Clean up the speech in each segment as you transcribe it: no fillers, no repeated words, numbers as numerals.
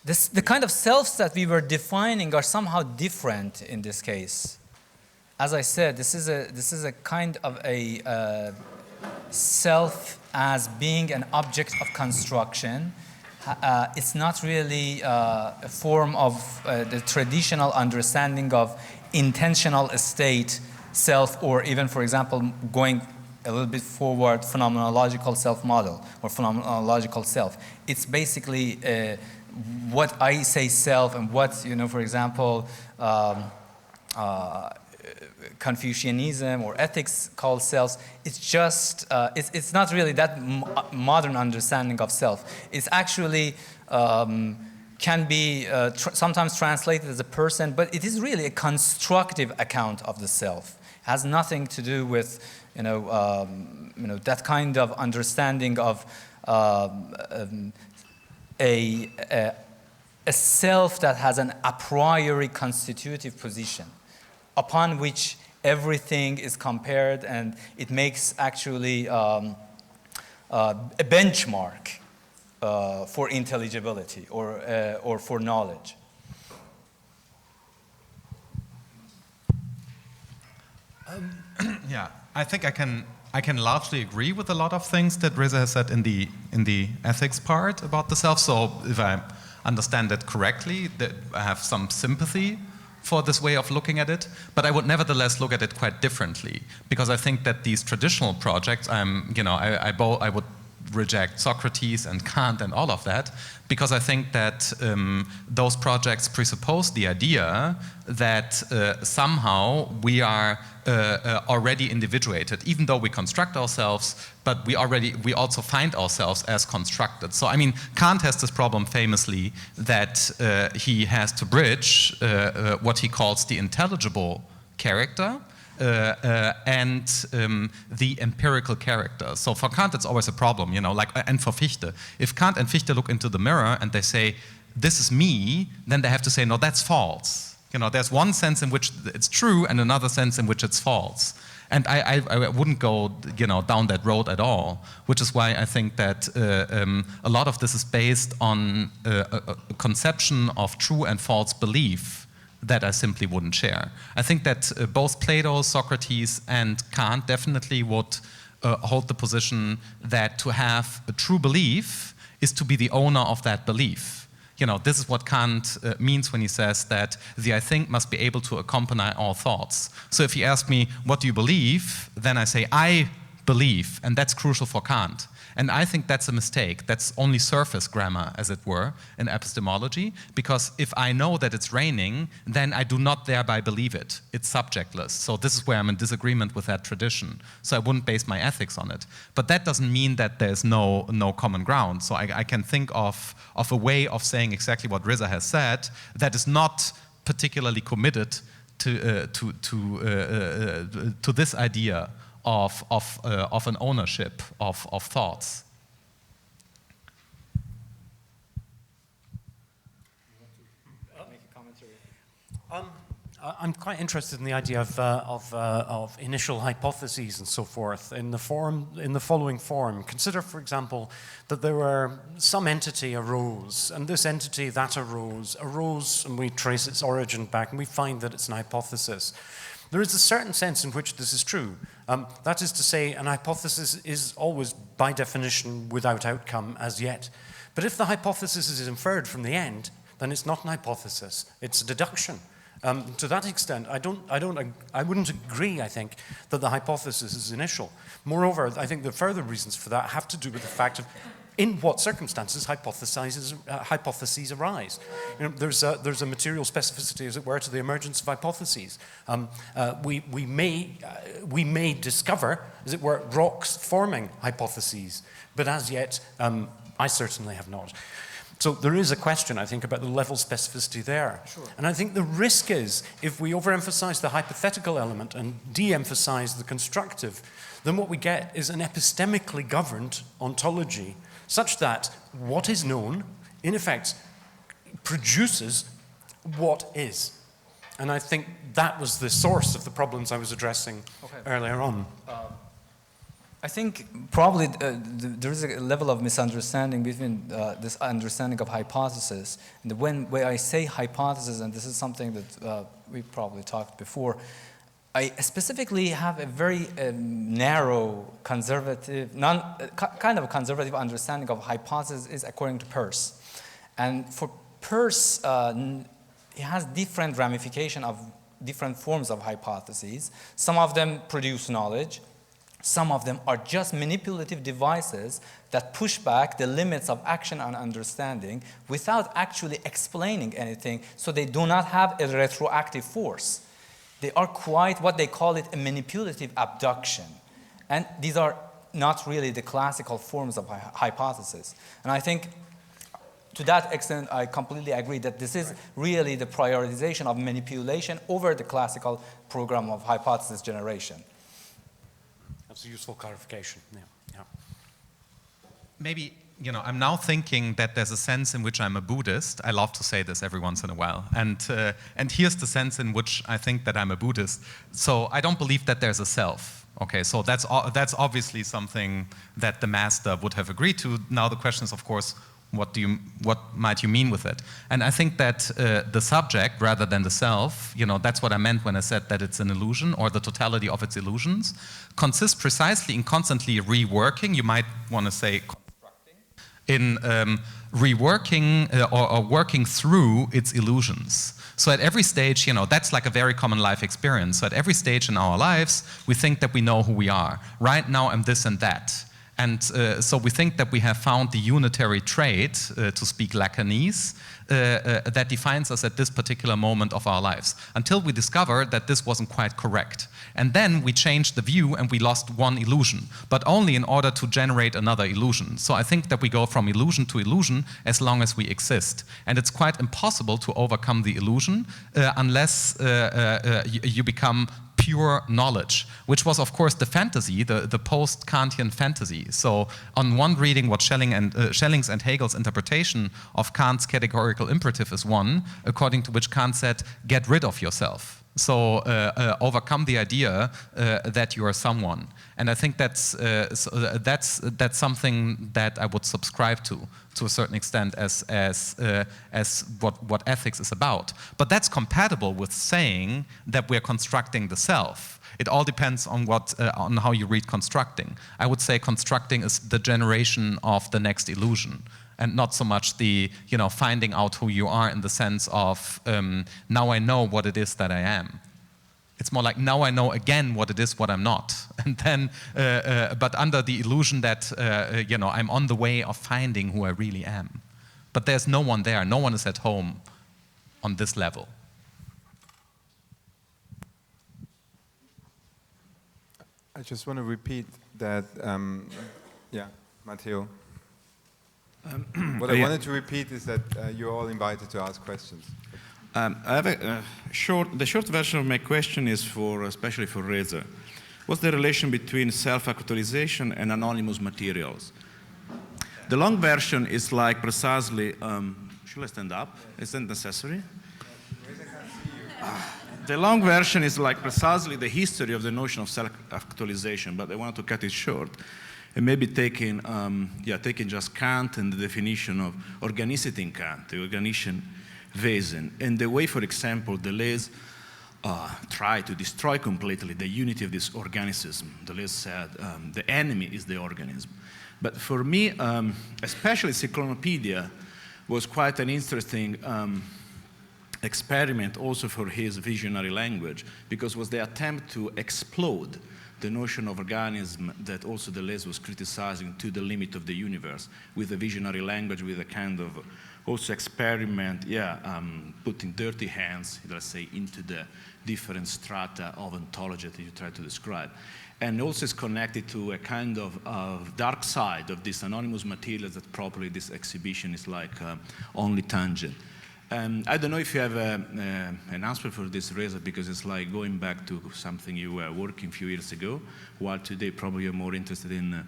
the kind of selves that we were defining are somehow different in this case. As I said, this is a kind of a self as being an object of construction. It's not really a form of the traditional understanding of intentional state self, or even, for example, going a little bit forward, phenomenological self-model or phenomenological self. It's basically what I say self and what, for example, Confucianism or ethics call selves. It's just, it's not really that modern understanding of self. It's actually can be sometimes translated as a person, but it is really a constructive account of the self. It has nothing to do with, that kind of understanding of a self that has an a priori constitutive position upon which everything is compared, and it makes actually a benchmark for intelligibility or for knowledge. Yeah, I think I can largely agree with a lot of things that Reza has said in the ethics part about the self. So if I understand that correctly, that I have some sympathy for this way of looking at it, but I would nevertheless look at it quite differently, because I think that these traditional projects, I would reject Socrates and Kant and all of that, because I think that those projects presuppose the idea that somehow we are already individuated, even though we construct ourselves, but we also find ourselves as constructed. So I mean, Kant has this problem famously that he has to bridge what he calls the intelligible character and the empirical character. So for Kant, it's always a problem, and for Fichte. If Kant and Fichte look into the mirror and they say, this is me, then they have to say, no, that's false. There's one sense in which it's true and another sense in which it's false. And I wouldn't go, down that road at all, which is why I think that a lot of this is based on a conception of true and false belief that I simply wouldn't share. I think that both Plato, Socrates, and Kant definitely would hold the position that to have a true belief is to be the owner of that belief. This is what Kant means when he says that the I think must be able to accompany all thoughts. So if you ask me, what do you believe? Then I say, I believe, and that's crucial for Kant. And I think that's a mistake. That's only surface grammar, as it were, in epistemology, because if I know that it's raining, then I do not thereby believe it. It's subjectless. So this is where I'm in disagreement with that tradition. So I wouldn't base my ethics on it. But that doesn't mean that there's no common ground. So I can think of a way of saying exactly what Reza has said that is not particularly committed to this idea of an ownership of thoughts. I'm quite interested in the idea of initial hypotheses and so forth in the following form. Consider, for example, that there were some entity arose, and this entity that arose, and we trace its origin back, and we find that it's an hypothesis. There is a certain sense in which this is true. That is to say, an hypothesis is always, by definition, without outcome as yet. But if the hypothesis is inferred from the end, then it's not an hypothesis, it's a deduction. To that extent, I wouldn't agree, I think, that the hypothesis is initial. Moreover, I think the further reasons for that have to do with the fact of in what circumstances hypotheses arise. There's a material specificity, as it were, to the emergence of hypotheses. We may discover, as it were, rocks forming hypotheses, but as yet, I certainly have not. So there is a question, I think, about the level of specificity there. Sure. And I think the risk is, if we overemphasize the hypothetical element and de-emphasize the constructive, then what we get is an epistemically governed ontology, such that what is known, in effect, produces what is. And I think that was the source of the problems I was addressing earlier on. I think probably there is a level of misunderstanding between this understanding of hypothesis. And when I say hypothesis, and this is something that we probably talked before, I specifically have a very narrow, conservative, kind of conservative understanding of hypothesis is according to Peirce. And for Peirce, it has different ramification of different forms of hypotheses. Some of them produce knowledge. Some of them are just manipulative devices that push back the limits of action and understanding without actually explaining anything, so they do not have a retroactive force. They are quite what they call it a manipulative abduction. And these are not really the classical forms of hypothesis. And I think to that extent, I completely agree that this is really the prioritization of manipulation over the classical program of hypothesis generation. That's a useful clarification. Yeah. Maybe, I'm now thinking that there's a sense in which I'm a Buddhist. I love to say this every once in a while. And here's the sense in which I think that I'm a Buddhist. So I don't believe that there's a self. Okay, so that's obviously something that the master would have agreed to. Now the question is, of course, what might you mean with it? And I think that the subject, rather than the self, that's what I meant when I said that it's an illusion, or the totality of its illusions, consists precisely in constantly reworking, you might want to say constructing, in reworking or working through its illusions. So at every stage, that's like a very common life experience. So at every stage in our lives, we think that we know who we are. Right now, I'm this and that. And so we think that we have found the unitary trait, to speak Lacanese, that defines us at this particular moment of our lives, until we discover that this wasn't quite correct. And then we changed the view and we lost one illusion, but only in order to generate another illusion. So I think that we go from illusion to illusion as long as we exist. And it's quite impossible to overcome the illusion unless you become pure knowledge, which was, of course, the fantasy, the post-Kantian fantasy. So on one reading, what Schelling's and Hegel's interpretation of Kant's categorical imperative is one, according to which Kant said, get rid of yourself. So overcome the idea that you are someone. And I think that's something that I would subscribe to a certain extent as what ethics is about. But that's compatible with saying that we're constructing the self. It all depends on on how you read constructing. I would say constructing is the generation of the next illusion, and not so much the finding out who you are in the sense of now I know what it is that I am. It's more like now I know again what it is, what I'm not, and then but under the illusion that I'm on the way of finding who I really am. But there's no one there. No one is at home on this level. I just want to repeat that. Matteo. What I wanted to repeat is that you're all invited to ask questions. I have the short version of my question is especially for Reza. What's the relation between self-actualization and anonymous materials? The long version is like precisely, should I stand up? Is that necessary? Reza can't see you. The long version is like precisely the history of the notion of self-actualization, but I wanted to cut it short. And maybe taking just Kant and the definition of organicity in Kant, the organischen Wesen, and the way, for example, Deleuze tried to destroy completely the unity of this organism. Deleuze said the enemy is the organism. But for me, especially Cyclopedia was quite an interesting experiment also for his visionary language, because it was the attempt to explode the notion of organism that also Deleuze was criticizing to the limit of the universe with a visionary language, with a kind of also experiment, putting dirty hands, let's say, into the different strata of ontology that you try to describe. And also is connected to a kind of dark side of this anonymous materials that probably this exhibition is like only tangent. I don't know if you have an answer for this, Reza, because it's like going back to something you were working a few years ago, while today probably you're more interested in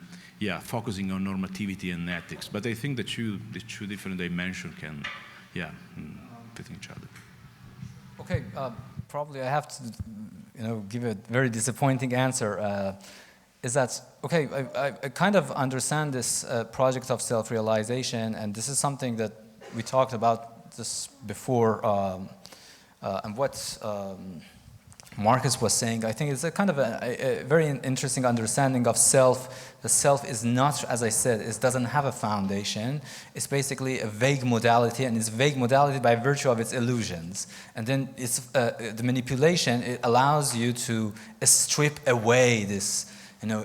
focusing on normativity and ethics. But I think the two different dimensions can, fit each other. Okay, probably I have to, give a very disappointing answer. is that, okay, I kind of understand this project of self-realization, and this is something that we talked about this before, and what Markus was saying, I think it's a kind of a very interesting understanding of self. The self is not, as I said, it doesn't have a foundation. It's basically a vague modality, and it's vague modality by virtue of its illusions. And then it's the manipulation, it allows you to strip away this,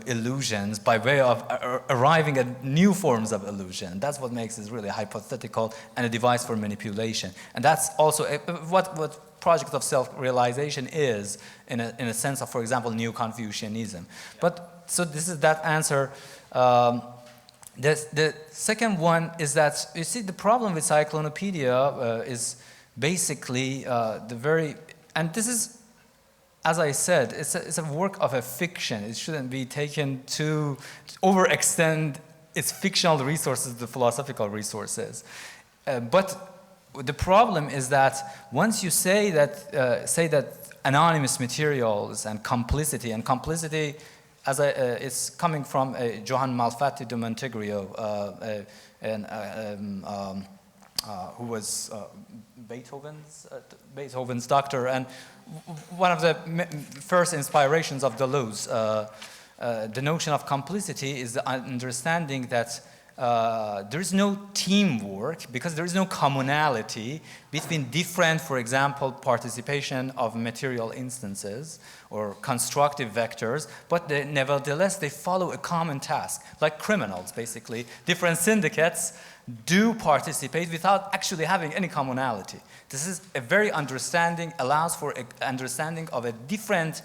illusions by way of arriving at new forms of illusion. That's what makes it really hypothetical and a device for manipulation. And that's also what project of self-realization is in a sense of, for example, New Confucianism. But so this is that answer. The second one is that, you see, the problem with Cyclonopedia is basically and this is, as I said, it's a work of a fiction. It shouldn't be taken to overextend its fictional resources to philosophical resources. But the problem is that once you say that anonymous materials and complicity, as it's coming from Johann Malfatti de Montegrio, who was Beethoven's doctor, and one of the first inspirations of Deleuze. The notion of complicity is the understanding that there is no teamwork because there is no commonality between different, for example, participation of material instances or constructive vectors, but nevertheless they follow a common task, like criminals basically. Different syndicates do participate without actually having any commonality. This is a very allows for an understanding of a different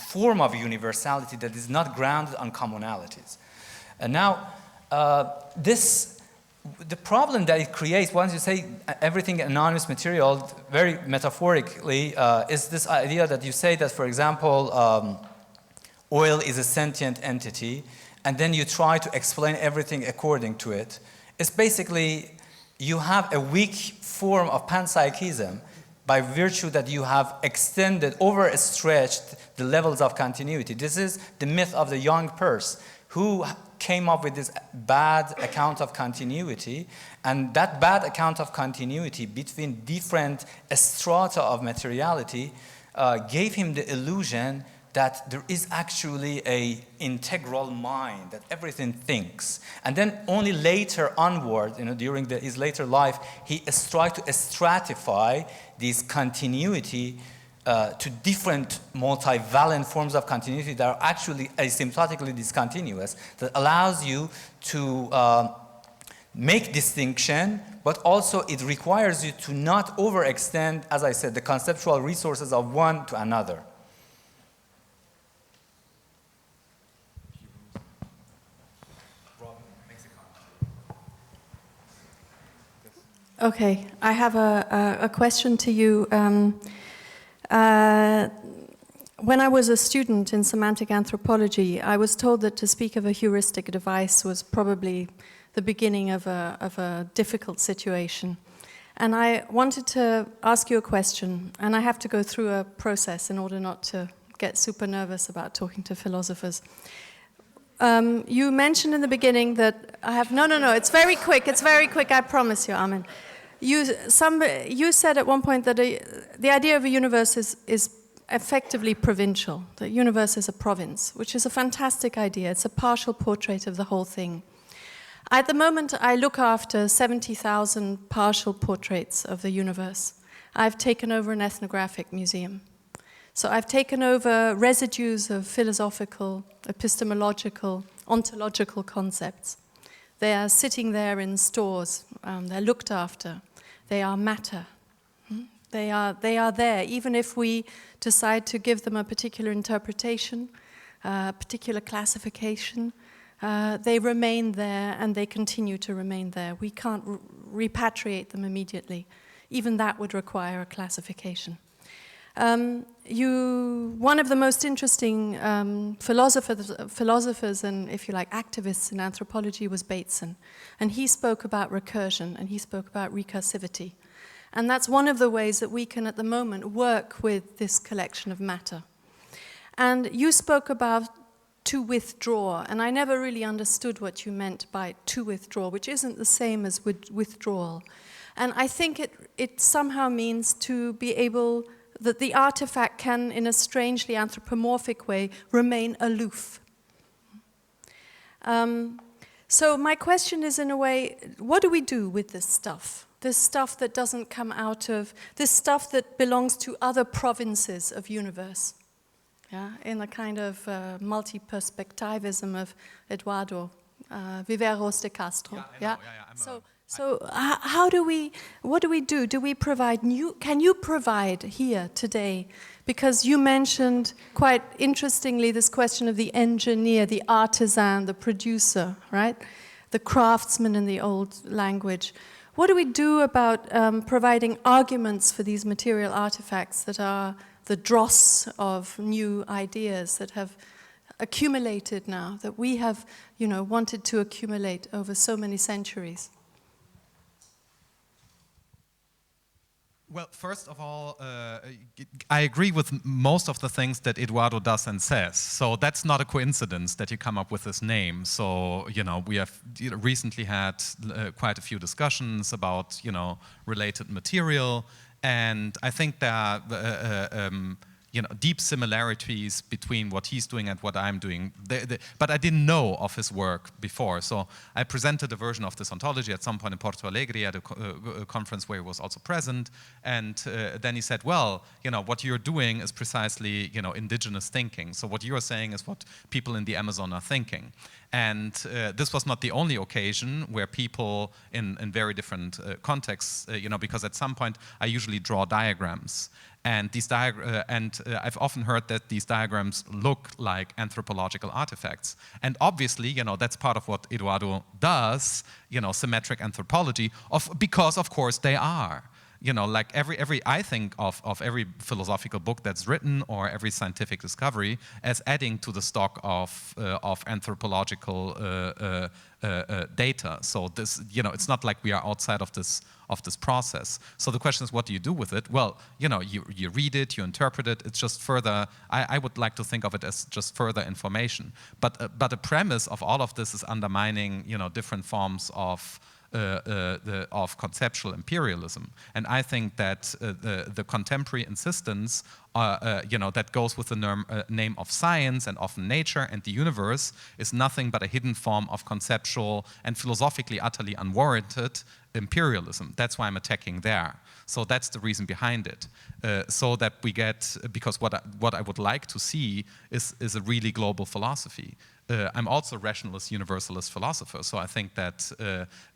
form of universality that is not grounded on commonalities. And now, the problem that it creates, once you say everything anonymous material, very metaphorically, is this idea that you say that, for example, oil is a sentient entity, and then you try to explain everything according to it. It's basically, you have a weak form of panpsychism by virtue that you have overstretched the levels of continuity. This is the myth of the young purse, who came up with this bad account of continuity, and that bad account of continuity between different strata of materiality gave him the illusion that there is actually an integral mind, that everything thinks. And then only later onward, during his later life, he tried to stratify this continuity to different multivalent forms of continuity that are actually asymptotically discontinuous, that allows you to make distinction, but also it requires you to not overextend, as I said, the conceptual resources of one to another. Okay, I have a question to you. When I was a student in semantic anthropology, I was told that to speak of a heuristic device was probably the beginning of a difficult situation. And I wanted to ask you a question, and I have to go through a process in order not to get super nervous about talking to philosophers. You mentioned in the beginning that I have... No, it's very quick, I promise you, Amen. You said at one point that the idea of a universe is effectively provincial. The universe is a province, which is a fantastic idea. It's a partial portrait of the whole thing. At the moment, I look after 70,000 partial portraits of the universe. I've taken over an ethnographic museum. So I've taken over residues of philosophical, epistemological, ontological concepts. They are sitting there in stores. They're looked after. They are matter. They are there, even if we decide to give them a particular interpretation, a particular classification. They remain there, and they continue to remain there. We can't repatriate them immediately. Even that would require a classification. One of the most interesting philosophers and, if you like, activists in anthropology was Bateson. And he spoke about recursion, and he spoke about recursivity. And that's one of the ways that we can, at the moment, work with this collection of matter. And you spoke about to withdraw, and I never really understood what you meant by to withdraw, which isn't the same as withdrawal. And I think it somehow means to be able, that the artifact can, in a strangely anthropomorphic way, remain aloof. So my question is, in a way, what do we do with this stuff? This stuff that doesn't come out of, this stuff that belongs to other provinces of universe. Yeah, in a kind of multi-perspectivism of Eduardo Viveros de Castro. Yeah, How do we, what do we do? Do we provide new, can you provide here today? Because you mentioned quite interestingly this question of the engineer, the artisan, the producer, right? The craftsman in the old language. What do we do about providing arguments for these material artifacts that are the dross of new ideas that have accumulated now, that we have, wanted to accumulate over so many centuries? Well, first of all, I agree with most of the things that Eduardo does and says. So that's not a coincidence that you come up with this name. So, we have recently had quite a few discussions about, related material. And I think there are deep similarities between what he's doing and what I'm doing. But I didn't know of his work before. So I presented a version of this ontology at some point in Porto Alegre at a conference where he was also present. And then he said, well, what you're doing is precisely, indigenous thinking. So what you're saying is what people in the Amazon are thinking. And this was not the only occasion where people in very different contexts, because at some point I usually draw diagrams. And these I've often heard that these diagrams look like anthropological artifacts. And obviously, that's part of what Eduardo does, symmetric anthropology, because of course they are. Like I think of every philosophical book that's written or every scientific discovery as adding to the stock of anthropological data. So this, it's not like we are outside of this process. So the question is, what do you do with it? Well, you read it, you interpret it. It's just further. I would like to think of it as just further information. But the premise of all of this is undermining, different forms of conceptual imperialism. And I think that the contemporary insistence that goes with the name of science and often nature and the universe is nothing but a hidden form of conceptual and philosophically utterly unwarranted imperialism. That's why I'm attacking there. So that's the reason behind it. So that we get, because what I would like to see is a really global philosophy. I'm also a rationalist, universalist philosopher, so I think that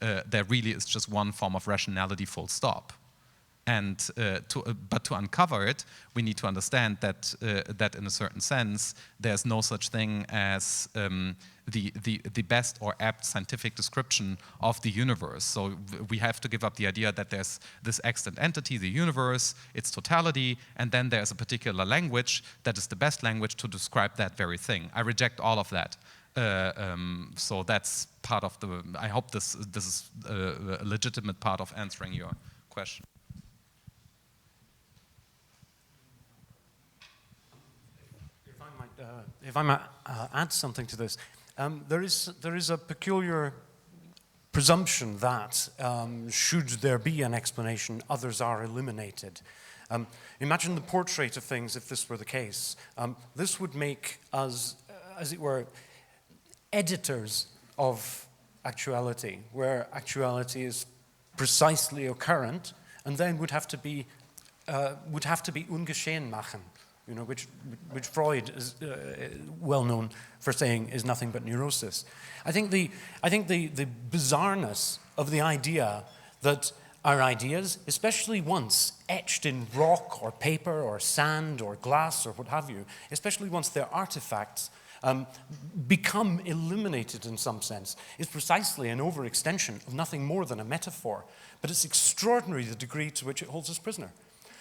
there really is just one form of rationality, full stop. And but to uncover it, we need to understand that that in a certain sense, there's no such thing as the best or apt scientific description of the universe. So we have to give up the idea that there's this extant entity, the universe, its totality, and then there's a particular language that is the best language to describe that very thing. I reject all of that. So that's part of the. I hope this is a legitimate part of answering your question. If I might add something to this, there is a peculiar presumption that should there be an explanation, others are eliminated. Imagine the portrait of things if this were the case. This would make us, as it were, editors of actuality, where actuality is precisely occurrent, and then would have to be ungeschehen machen. Which Freud is well known for saying is nothing but neurosis. I think the bizarreness of the idea that our ideas, especially once etched in rock or paper or sand or glass or what have you, especially once they're artifacts, become eliminated in some sense, is precisely an overextension of nothing more than a metaphor. But it's extraordinary the degree to which it holds us prisoner.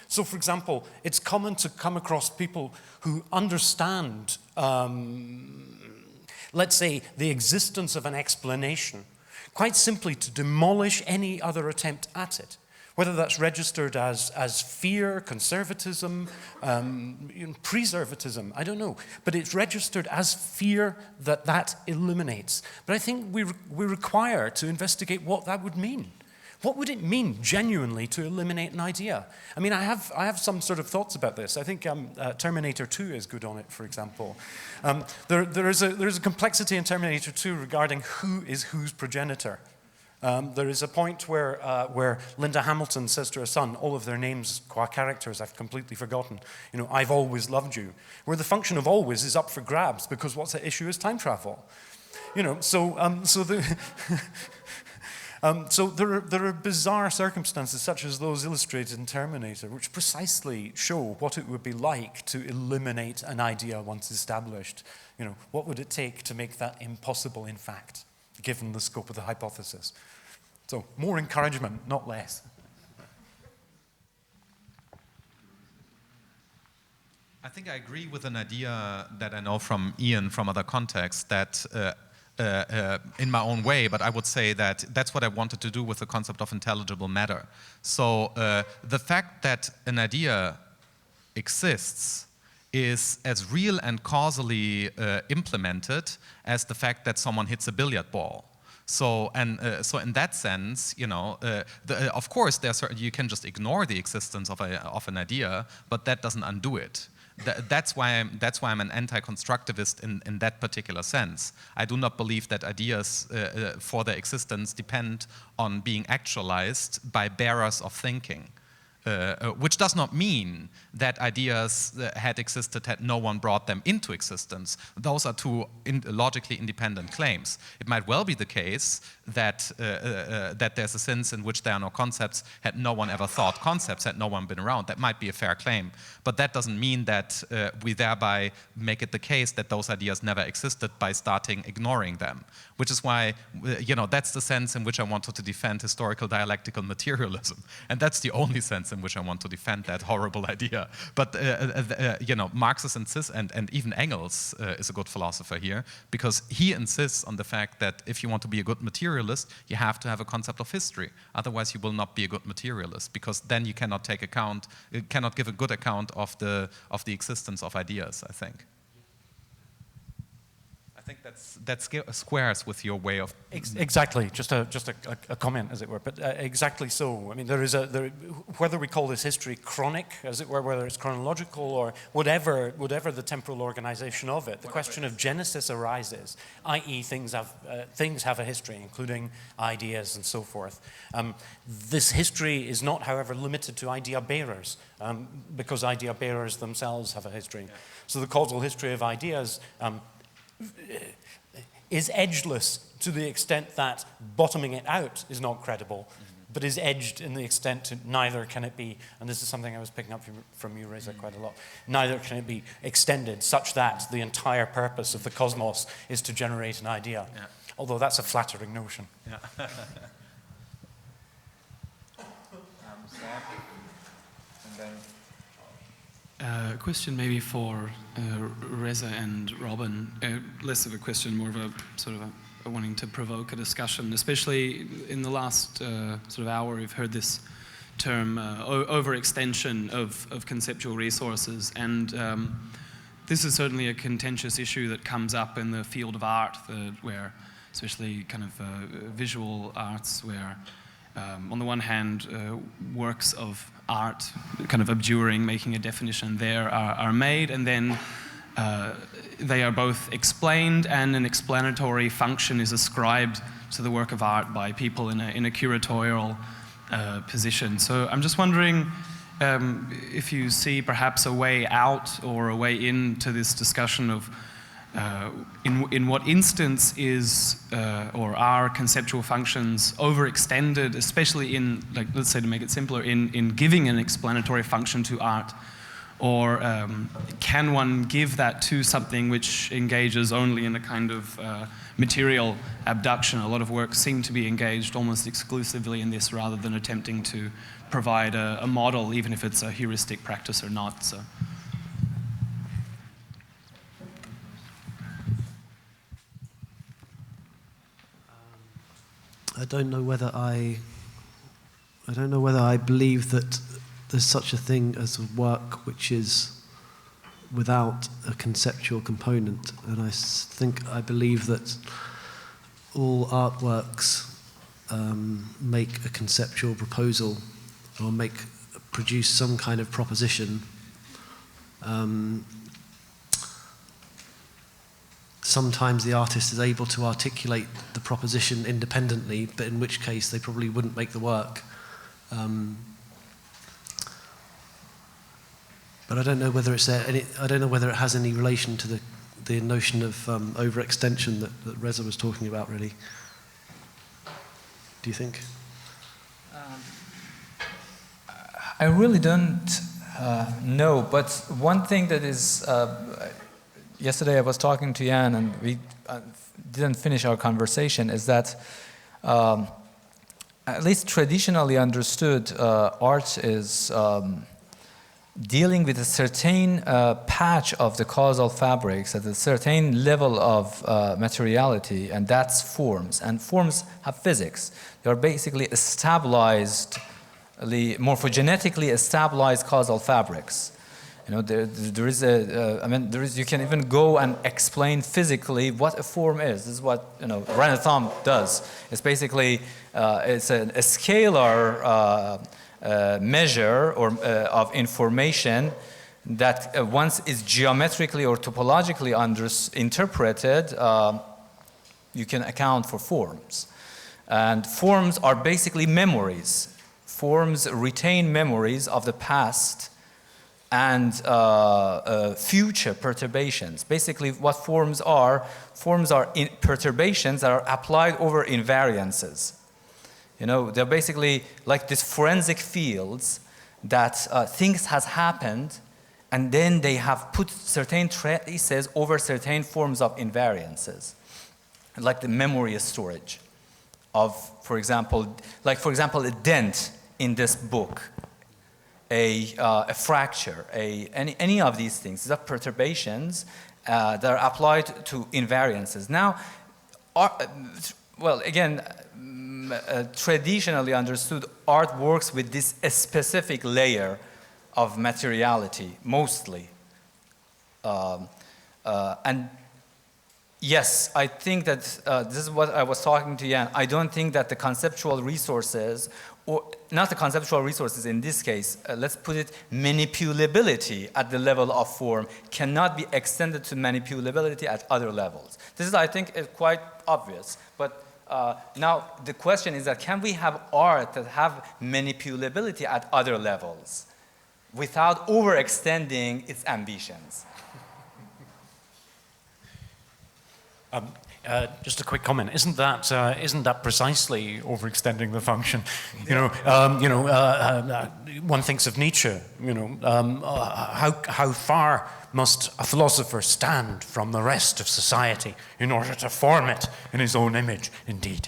So, for example, it's common to come across people who understand, let's say, the existence of an explanation, quite simply to demolish any other attempt at it. Whether that's registered as fear, conservatism, preservatism, I don't know. But it's registered as fear that eliminates. But I think we require to investigate what that would mean. What would it mean genuinely to eliminate an idea? I mean, I have some sort of thoughts about this. I think Terminator 2 is good on it, for example. There is a complexity in Terminator 2 regarding who is whose progenitor. There is a point where Linda Hamilton says to her son, all of their names, qua characters, I've completely forgotten. You know, I've always loved you. Where the function of always is up for grabs because what's at issue is time travel. You know, so there are bizarre circumstances such as those illustrated in Terminator, which precisely show what it would be like to eliminate an idea once established. You know, what would it take to make that impossible in fact, given the scope of the hypothesis? So more encouragement, not less. I think I agree with an idea that I know from Iain from other contexts that in my own way, but I would say that that's what I wanted to do with the concept of intelligible matter. So the fact that an idea exists is as real and causally implemented as the fact that someone hits a billiard ball. So in that sense, you know, of course, you can just ignore the existence of an idea, but that doesn't undo it. That's why I'm an anti-constructivist in that particular sense. I do not believe that ideas for their existence depend on being actualized by bearers of thinking. Which does not mean that ideas had existed had no one brought them into existence. Those are two logically independent claims. It might well be the case that there's a sense in which there are no concepts had no one ever thought concepts, had no one been around. That might be a fair claim. But that doesn't mean that we thereby make it the case that those ideas never existed by starting ignoring them. Which is why, you know, that's the sense in which I wanted to defend historical dialectical materialism. And that's the only sense in which I want to defend that horrible idea. But, you know, Marx insists, and even Engels is a good philosopher here, because he insists on the fact that if you want to be a good materialist, you have to have a concept of history. Otherwise, you will not be a good materialist, because then you cannot cannot give a good account of the existence of ideas, I think. I think that squares with your way of... Exactly, just a comment, as it were, but exactly so. I mean, whether we call this history chronic, as it were, whether it's chronological or whatever the temporal organization of it, the question of genesis arises, i.e. things have a history, including ideas and so forth. This history is not, however, limited to idea bearers, because idea bearers themselves have a history. Yeah. So the causal history of ideas is edgeless to the extent that bottoming it out is not credible, but is edged in the extent to neither can it be, and this is something I was picking up from you, Reza, quite a lot, neither can it be extended such that the entire purpose of the cosmos is to generate an idea. Yeah. Although that's a flattering notion. Yeah. And then A question maybe for Reza and Robin, less of a question, more of a sort of a wanting to provoke a discussion, especially in the last sort of hour we've heard this term overextension of conceptual resources, and this is certainly a contentious issue that comes up in the field of art, where especially kind of visual arts, where on the one hand works of art, kind of abjuring, making a definition there, are made, and then they are both explained, and an explanatory function is ascribed to the work of art by people in a curatorial position. So I'm just wondering if you see perhaps a way out or a way into this discussion of in what instance is or are conceptual functions overextended, especially in, like, let's say to make it simpler, in giving an explanatory function to art, or can one give that to something which engages only in a kind of material abduction? A lot of works seem to be engaged almost exclusively in this, rather than attempting to provide a model, even if it's a heuristic practice or not. So. I don't know whether I I don't know whether I believe that there's such a thing as a work which is without a conceptual component, and I believe that all artworks make a conceptual proposal or produce some kind of proposition. Sometimes the artist is able to articulate the proposition independently, but in which case they probably wouldn't make the work. But I don't know whether I don't know whether it has any relation to the notion of overextension that Reza was talking about. Really, do you think? I really don't know, but one thing that is. Yesterday I was talking to Iain, and we didn't finish our conversation, is that at least traditionally understood, art is dealing with a certain patch of the causal fabrics at a certain level of materiality, and that's forms. And forms have physics. They are basically morphogenetically stabilized causal fabrics. You know, there is you can even go and explain physically what a form is. This is what, you know, Renathom does. It's basically, it's a scalar measure of information that once is geometrically or topologically interpreted, you can account for forms. And forms are basically memories. Forms retain memories of the past and future perturbations. Basically, what forms are perturbations that are applied over invariances. You know, they're basically like these forensic fields that things has happened, and then they have put certain traces over certain forms of invariances, like the memory storage of, for example, a dent in this book. A fracture, any of these things. These are perturbations that are applied to invariances. Now, traditionally understood, art works with this specific layer of materiality, mostly. And yes, I think that this is what I was talking to Iain. I don't think that the conceptual resources, or not the conceptual resources in this case, let's put it, manipulability at the level of form cannot be extended to manipulability at other levels. This is, I think, is quite obvious. But now the question is that can we have art that have manipulability at other levels without overextending its ambitions? Just a quick comment. Isn't that precisely overextending the function? One thinks of Nietzsche. How far must a philosopher stand from the rest of society in order to form it in his own image, indeed,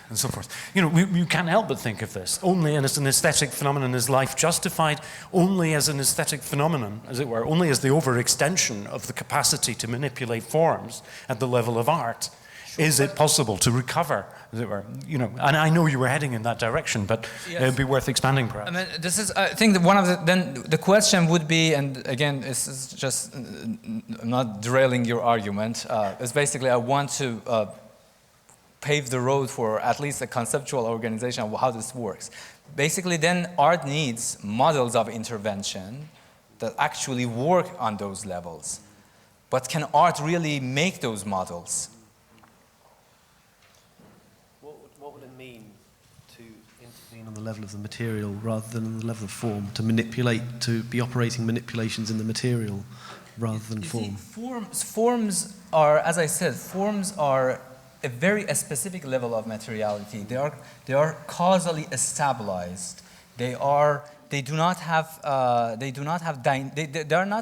and so forth. We can't help but think of this only as an aesthetic phenomenon. Is life justified only as an aesthetic phenomenon, as it were, only as the overextension of the capacity to manipulate forms at the level of art? Is it possible to recover, as it were? And I know you were heading in that direction, but yes, it'd be worth expanding, perhaps. I mean, this is, I think, that one of the question would be, and again, this is just, I'm not derailing your argument. It's basically, I want to pave the road for at least a conceptual organization of how this works. Basically, then art needs models of intervention that actually work on those levels. But can art really make those models? What would it mean to intervene on the level of the material rather than on the level of form, to manipulate, to be operating manipulations in the material rather than form? Forms are, as I said, forms are a very specific level of materiality. They are causally stabilized. They are not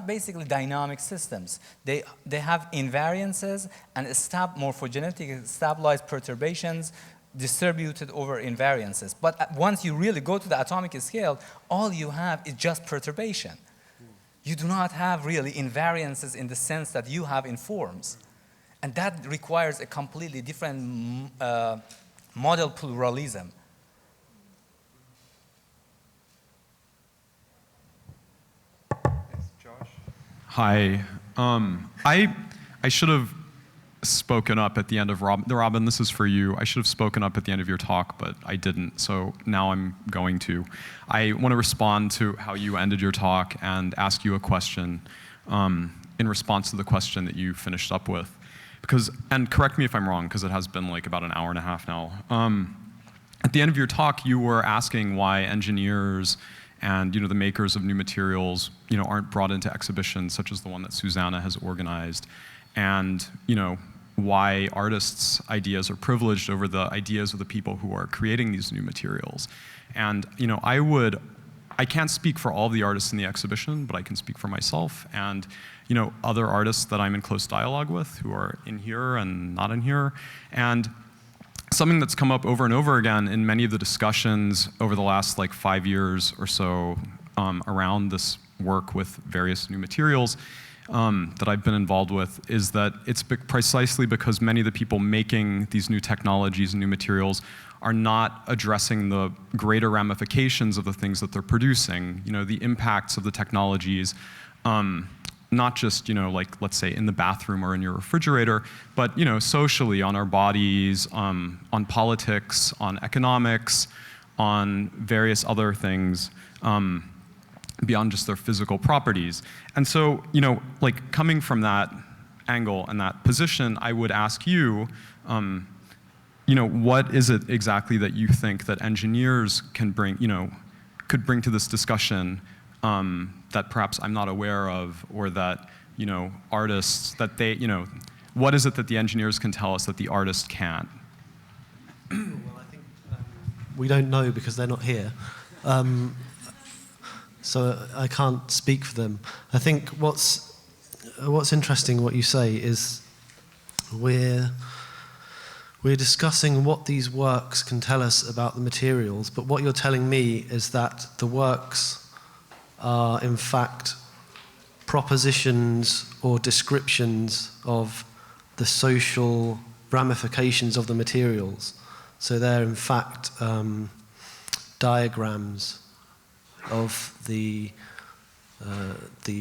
basically dynamic systems. They have invariances and morphogenetic stabilized perturbations distributed over invariances. But once you really go to the atomic scale, all you have is just perturbation. You do not have really invariances in the sense that you have in forms. And that requires a completely different model pluralism. Hi. I should have spoken up at the end of Robin, this is for you. I should have spoken up at the end of your talk, but I didn't, so now I'm going to. I want to respond to how you ended your talk and ask you a question in response to the question that you finished up with. And correct me if I'm wrong, because it has been like about an hour and a half now. At the end of your talk, you were asking why engineers and the makers of new materials aren't brought into exhibitions such as the one that Susanna has organized, and why artists' ideas are privileged over the ideas of the people who are creating these new materials. And I can't speak for all the artists in the exhibition, but I can speak for myself and other artists that I'm in close dialogue with who are in here and not in here. And something that's come up over and over again in many of the discussions over the last 5 years or so around this work with various new materials that I've been involved with is that it's precisely because many of the people making these new technologies and new materials are not addressing the greater ramifications of the things that they're producing, the impacts of the technologies, not just, let's say in the bathroom or in your refrigerator, but, socially on our bodies, on politics, on economics, on various other things, beyond just their physical properties. And so, coming from that angle and that position, I would ask you, what is it exactly that you think that engineers can bring, could bring to this discussion that perhaps I'm not aware of, or that, artists, that they, what is it that the engineers can tell us that the artist can't? Well, I think we don't know because they're not here. So I can't speak for them. I think what's interesting what you say is we're discussing what these works can tell us about the materials, but what you're telling me is that the works are in fact propositions or descriptions of the social ramifications of the materials. So they're in fact diagrams of the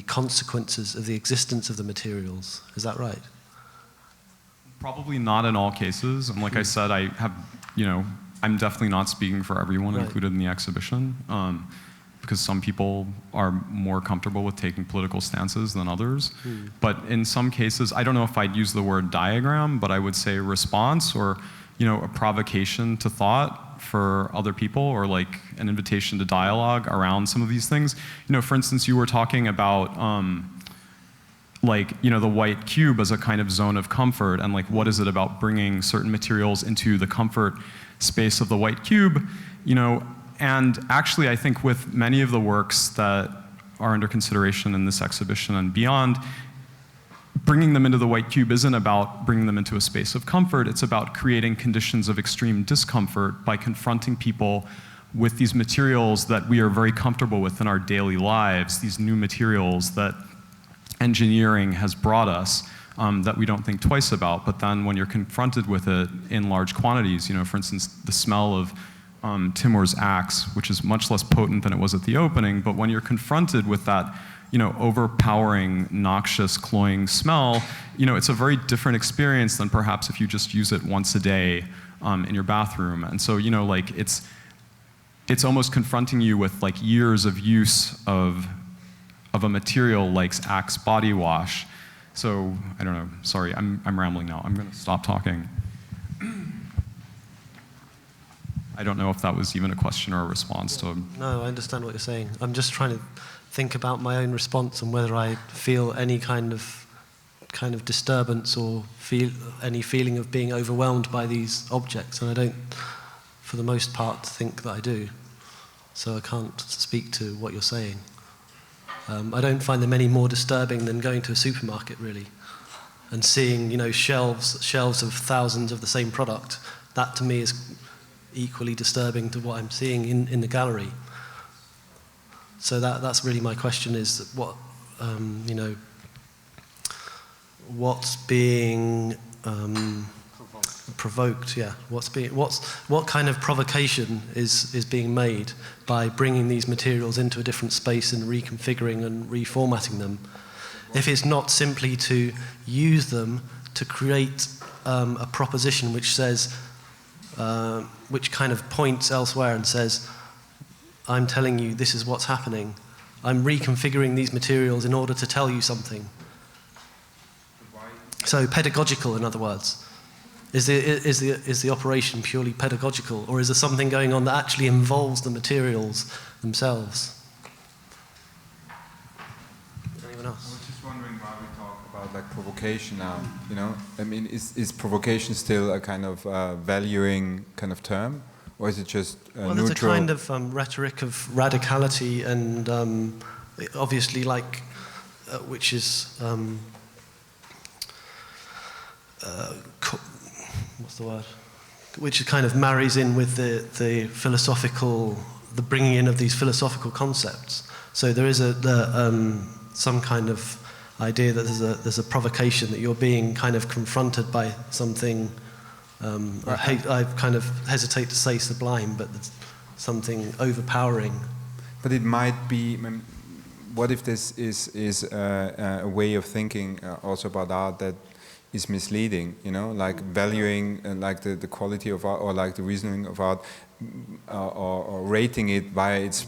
consequences of the existence of the materials. Is that right? Probably not in all cases. And like I said, I have, I'm definitely not speaking for everyone included in the exhibition, because some people are more comfortable with taking political stances than others. But in some cases, I don't know if I'd use the word diagram, but I would say response or, a provocation to thought for other people, or an invitation to dialogue around some of these things. For instance, you were talking about the white cube as a kind of zone of comfort, and what is it about bringing certain materials into the comfort space of the white cube, and actually I think with many of the works that are under consideration in this exhibition and beyond, bringing them into the white cube isn't about bringing them into a space of comfort, it's about creating conditions of extreme discomfort by confronting people with these materials that we are very comfortable with in our daily lives, these new materials that engineering has brought us that we don't think twice about. But then when you're confronted with it in large quantities, for instance, the smell of Timur's axe, which is much less potent than it was at the opening, but when you're confronted with that overpowering, noxious, cloying smell, it's a very different experience than perhaps if you just use it once a day in your bathroom. And so, it's almost confronting you with years of use of a material like Axe body wash. So, I don't know, sorry, I'm rambling now. I'm gonna stop talking. I don't know if that was even a question or a response to... No, I understand what you're saying. I'm just trying to think about my own response and whether I feel any kind of disturbance or feel any feeling of being overwhelmed by these objects, and I don't, for the most part, think that I do. So I can't speak to what you're saying. I don't find them any more disturbing than going to a supermarket, really, and seeing, shelves of thousands of the same product. That to me is equally disturbing to what I'm seeing in the gallery. So that's really my question: is what what's being provoked? Yeah, what kind of provocation is being made by bringing these materials into a different space and reconfiguring and reformatting them? if it's not simply to use them to create a proposition which says, which kind of points elsewhere and says, I'm telling you this is what's happening. I'm reconfiguring these materials in order to tell you something. So pedagogical, in other words. Is the operation purely pedagogical, or is there something going on that actually involves the materials themselves? Anyone else? I was just wondering why we talk about like provocation now. You know, I mean, is provocation still a kind of valuing kind of term, or is it just well, neutral? there's a kind of rhetoric of radicality, and obviously, like, which is. What's the word? Which kind of marries in with the philosophical, the bringing in of these philosophical concepts. So there is some kind of idea that there's a provocation, that you're being kind of confronted by something. I kind of hesitate to say sublime, but it's something overpowering. But it might be. What if this is a way of thinking also about art that is misleading, you know, like valuing like the quality of art, or like the reasoning of art, or rating it by its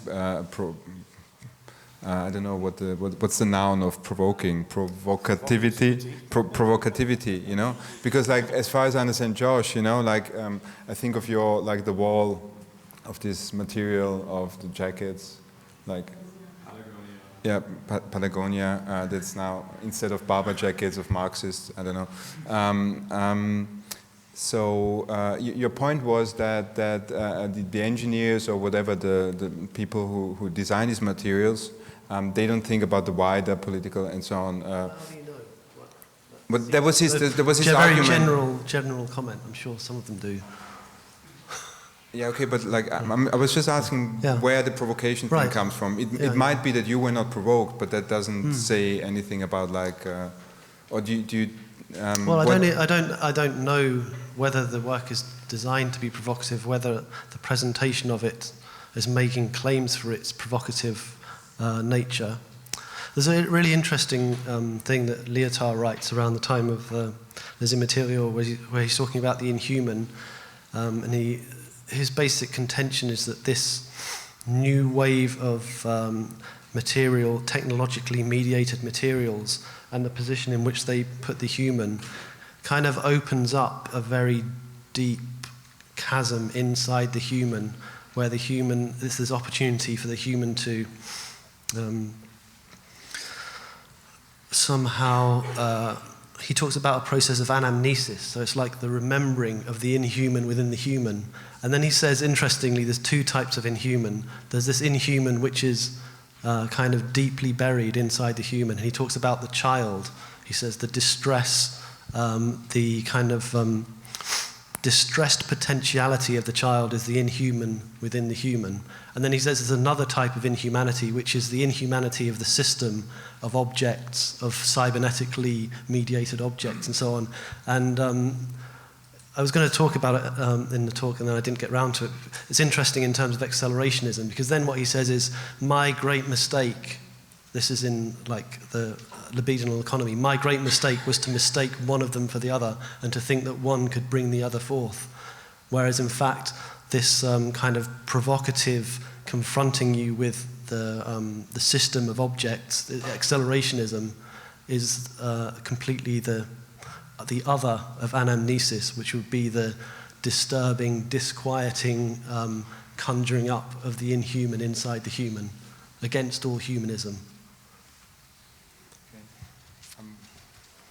I don't know what's the noun of provoking, provocativity, you know, because like as far as I understand, Josh, you know, like I think of your like the wall of this material of the jackets, like. Yeah, Patagonia, that's now, instead of Barber jackets of Marxists, I don't know. Your point was that the engineers or whatever, the people who design these materials, they don't think about the wider political and so on. How do you know? But there was his very argument. general comment. I'm sure some of them do. Yeah, okay, but like I was just asking where the provocation thing comes from. It might be that you were not provoked, but that doesn't say anything about like, or do you? Well, I don't know whether the work is designed to be provocative, whether the presentation of it is making claims for its provocative nature. There's a really interesting thing that Lyotard writes around the time of Les Immatériaux, where he's talking about the inhuman, and his basic contention is that this new wave of material, technologically mediated materials, and the position in which they put the human, kind of opens up a very deep chasm inside the human, where the human, this is opportunity for the human to somehow, he talks about a process of anamnesis, so it's like the remembering of the inhuman within the human. And then he says, interestingly, there's two types of inhuman. There's this inhuman which is kind of deeply buried inside the human. And he talks about the child. He says the distress, the kind of distressed potentiality of the child is the inhuman within the human. And then he says there's another type of inhumanity, which is the inhumanity of the system of objects, of cybernetically mediated objects, and so on. And I was going to talk about it in the talk, and then I didn't get round to it. It's interesting in terms of accelerationism, because then what he says is, my great mistake, this is in like the libidinal economy, my great mistake was to mistake one of them for the other, and to think that one could bring the other forth. Whereas in fact, this kind of provocative confronting you with the system of objects, accelerationism, is completely the other of anamnesis, which would be the disturbing, disquieting conjuring up of the inhuman inside the human, against all humanism. Okay.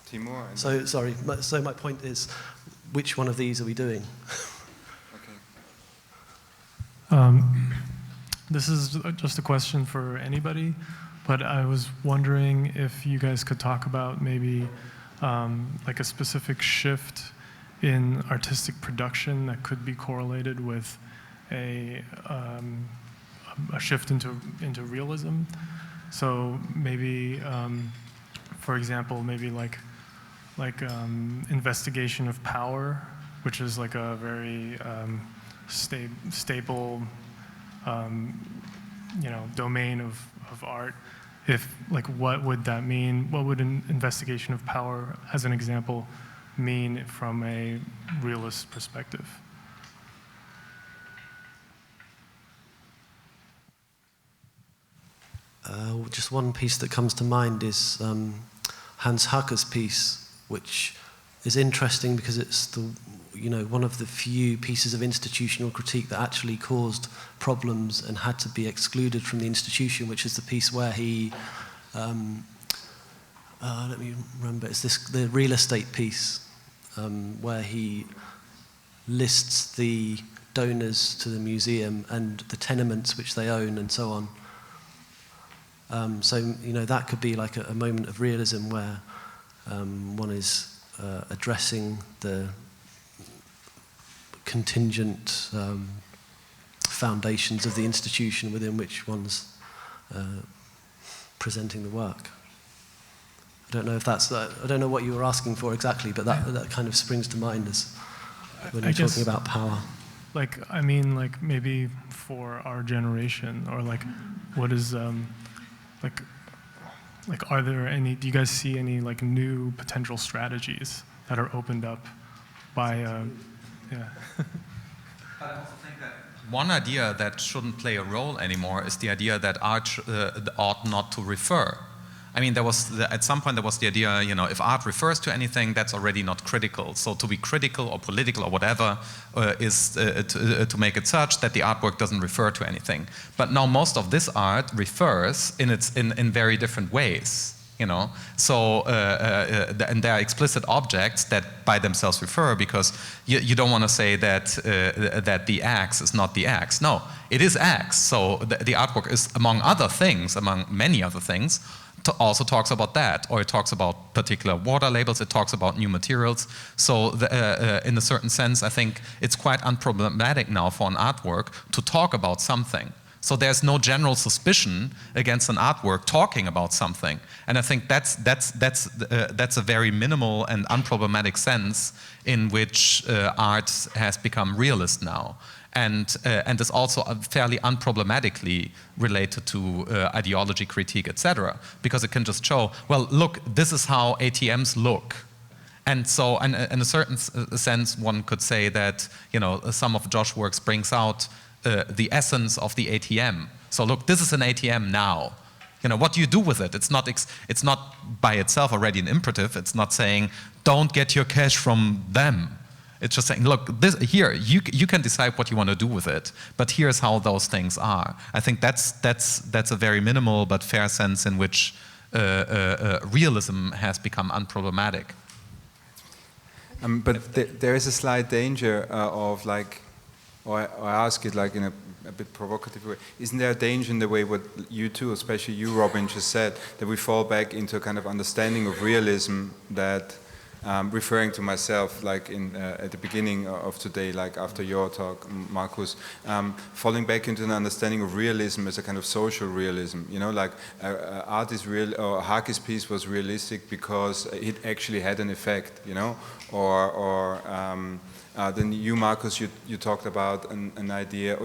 Timur. So, sorry, so my point is, which one of these are we doing? Okay. This is just a question for anybody, but I was wondering if you guys could talk about maybe like a specific shift in artistic production that could be correlated with a shift into realism. So maybe, for example, maybe like investigation of power, which is like a very staple, domain of art, what would that mean? What would an investigation of power, as an example, mean from a realist perspective? Just one piece that comes to mind is Hans Haacke's piece, which is interesting because it's one of the few pieces of institutional critique that actually caused problems and had to be excluded from the institution, which is the piece where he, let me remember, it's the real estate piece, where he lists the donors to the museum and the tenements which they own and so on. So that could be like a moment of realism where one is addressing the contingent foundations of the institution within which one's presenting the work. I don't know if that's I don't know what you were asking for exactly, but that kind of springs to mind as when you're talking about power. Maybe for our generation, or what is are there any? Do you guys see any new potential strategies that are opened up by? Yeah. I also think that one idea that shouldn't play a role anymore is the idea that art ought not to refer. I mean, at some point there was the idea, if art refers to anything, that's already not critical. So to be critical or political or whatever is to make it such that the artwork doesn't refer to anything. But now most of this art refers in very different ways. So and there are explicit objects that by themselves refer, because you don't want to say that the axe is not the axe. No, it is axe. So the artwork is, among many other things, also talks about that, or it talks about particular water labels, it talks about new materials. So in a certain sense, I think it's quite unproblematic now for an artwork to talk about something. So there's no general suspicion against an artwork talking about something, and I think that's a very minimal and unproblematic sense in which art has become realist now, and is also fairly unproblematically related to ideology critique, etc. Because it can just show, well, look, this is how ATMs look. And so, and in a certain sense, one could say that some of Josh's works brings out the essence of the ATM. So look, this is an ATM now. What do you do with it? It's not by itself already an imperative. It's not saying don't get your cash from them. It's just saying, look, here you can decide what you want to do with it, but here's how those things are. I think that's a very minimal but fair sense in which realism has become unproblematic. But there is a slight danger of or I ask it in a bit provocative way. Isn't there a danger in the way what you two, especially you, Robin, just said, that we fall back into a kind of understanding of realism that, referring to myself, at the beginning of today, after your talk, Markus, falling back into an understanding of realism as a kind of social realism. Art is real, or Haacke's piece was realistic because it actually had an effect, then you, Markus, you talked about an idea.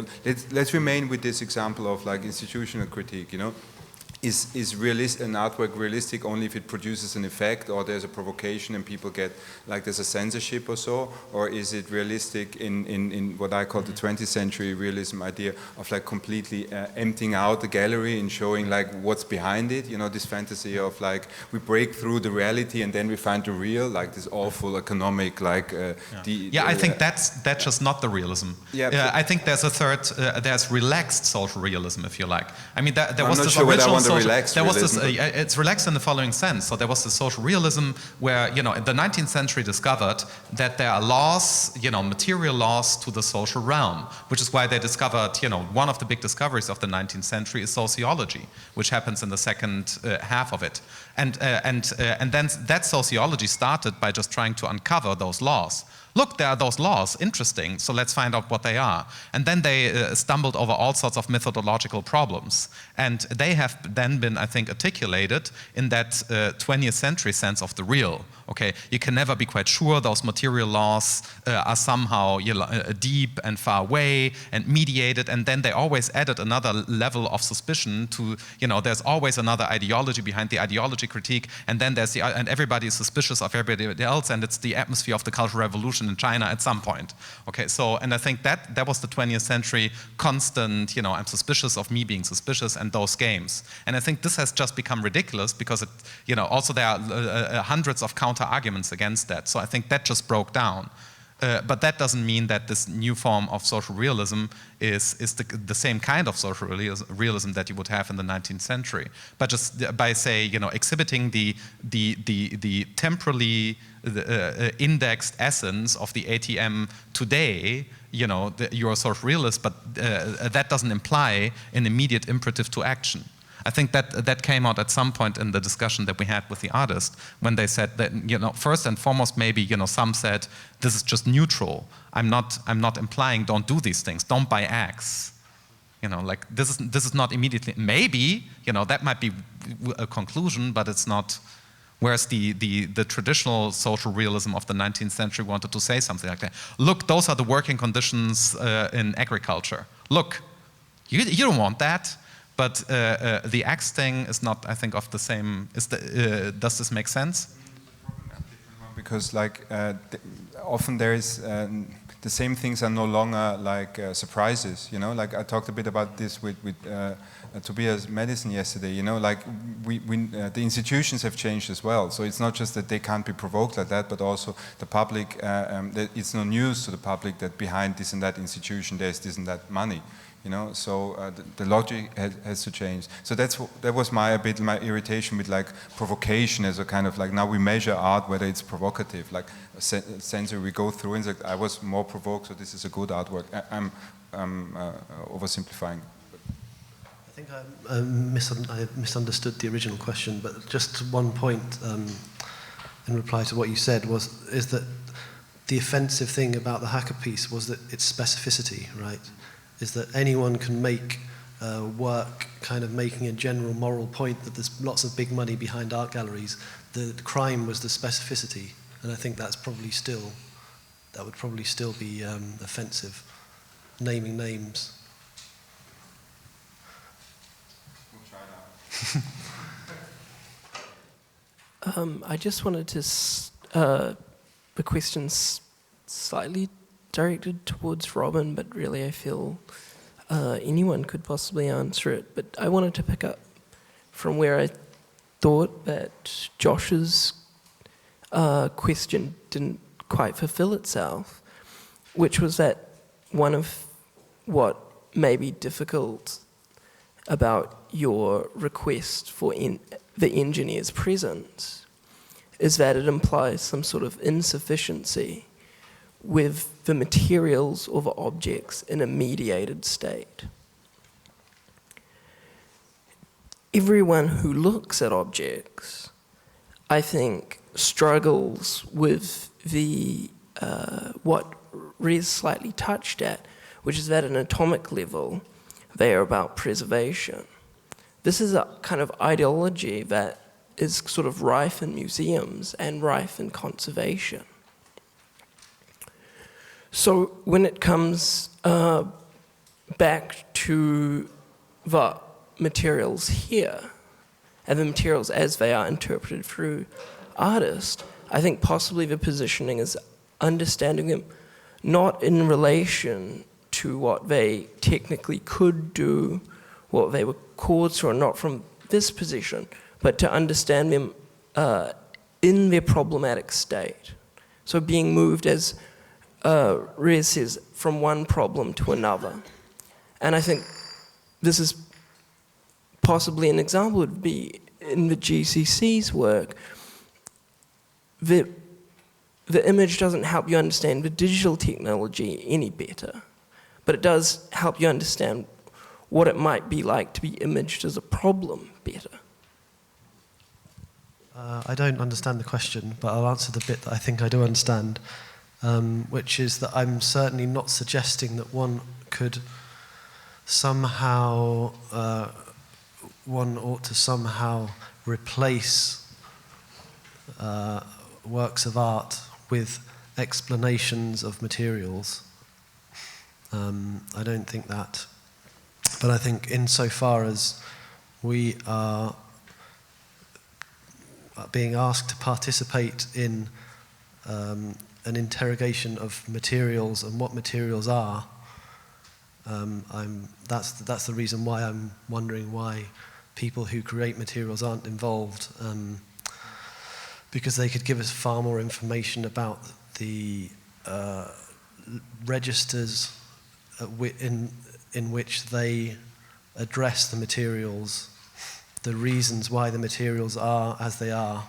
Let's remain with this example of institutional critique. Is an artwork realistic only if it produces an effect, or there's a provocation and people get there's a censorship or so, or is it realistic in what I call the 20th century realism idea of completely emptying out the gallery and showing what's behind it? This fantasy of we break through the reality and then we find the real, this awful economic I think that's just not the realism. I think there's a third. There's relaxed social realism, if you like. I mean, there was this original. It's relaxed in the following sense. So there was the social realism where, in the 19th century discovered that there are laws, material laws to the social realm, which is why they discovered, one of the big discoveries of the 19th century is sociology, which happens in the second half of it. And then that sociology started by just trying to uncover those laws. look, there are those laws, interesting, so let's find out what they are. And then they stumbled over all sorts of methodological problems. And they have then been, I think, articulated in that 20th century sense of the real. Okay, you can never be quite sure those material laws are somehow deep and far away and mediated, and then they always added another level of suspicion to, there's always another ideology behind the ideology critique, and then there's and everybody is suspicious of everybody else, and it's the atmosphere of the Cultural Revolution in China at some point. Okay, so, and I think that was the 20th century constant, I'm suspicious of me being suspicious, and those games. And I think this has just become ridiculous because it, also there are hundreds of counter arguments against that. So I think that just broke down. But that doesn't mean that this new form of social realism is the same kind of social realism that you would have in the 19th century. But just by, say, exhibiting the temporally indexed essence of the ATM today, you're a social realist, but that doesn't imply an immediate imperative to action. I think that came out at some point in the discussion that we had with the artist when they said that, first and foremost, maybe, some said, this is just neutral. I'm not implying don't do these things, don't buy X. Like this is not immediately, maybe, that might be a conclusion, but it's not. Whereas the traditional social realism of the 19th century wanted to say something like that. Look, those are the working conditions in agriculture. Look, you don't want that. But the X thing is not, I think, of the same. Does this make sense? Because often there is the same things are no longer like surprises. Like I talked a bit about this with Tobias Madison yesterday. Like the institutions have changed as well. So it's not just that they can't be provoked like that, but also the public. It's no news to the public that behind this and that institution there's this and that money. So the logic has to change. So that was my irritation with like provocation as a kind of like, now we measure art whether it's provocative, like a sensory we go through and it's like, I was more provoked, so this is a good artwork. I'm oversimplifying. I think I misunderstood the original question, but just one point in reply to what you said is that the offensive thing about the hacker piece was that its specificity, right? Is that anyone can make work kind of making a general moral point that there's lots of big money behind art galleries. The crime was the specificity, and I think that would probably still be offensive, naming names. We'll try that. I just wanted to, the question's slightly directed towards Robin, but really I feel anyone could possibly answer it. But I wanted to pick up from where I thought that Josh's question didn't quite fulfill itself, which was that one of what may be difficult about your request for the engineer's presence is that it implies some sort of insufficiency with the materials or the objects in a mediated state. Everyone who looks at objects, I think, struggles with the what Reza slightly touched at, which is that at an atomic level, they are about preservation. This is a kind of ideology that is sort of rife in museums and rife in conservation. So when it comes back to the materials here, and the materials as they are interpreted through artists, I think possibly the positioning is understanding them not in relation to what they technically could do, what they were caused or not from this position, but to understand them in their problematic state. So being moved, as Reza says, from one problem to another. And I think this is possibly an example would be in the GCC's work. The image doesn't help you understand the digital technology any better, but it does help you understand what it might be like to be imaged as a problem better. I don't understand the question, but I'll answer the bit that I think I do understand. which is that I'm certainly not suggesting that one could somehow, one ought to somehow replace works of art with explanations of materials. I don't think that. But I think insofar as we are being asked to participate in an interrogation of materials and what materials are, that's the reason why I'm wondering why people who create materials aren't involved, because they could give us far more information about the registers in which they address the materials, the reasons why the materials are as they are,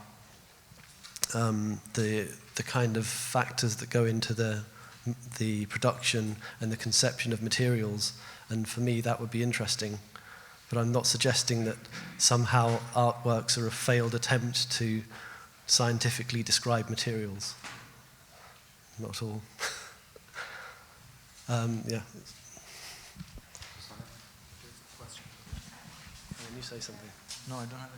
the kind of factors that go into the production and the conception of materials. And for me, that would be interesting. But I'm not suggesting that somehow artworks are a failed attempt to scientifically describe materials. Not at all. Yeah. Can you say something? No, I don't have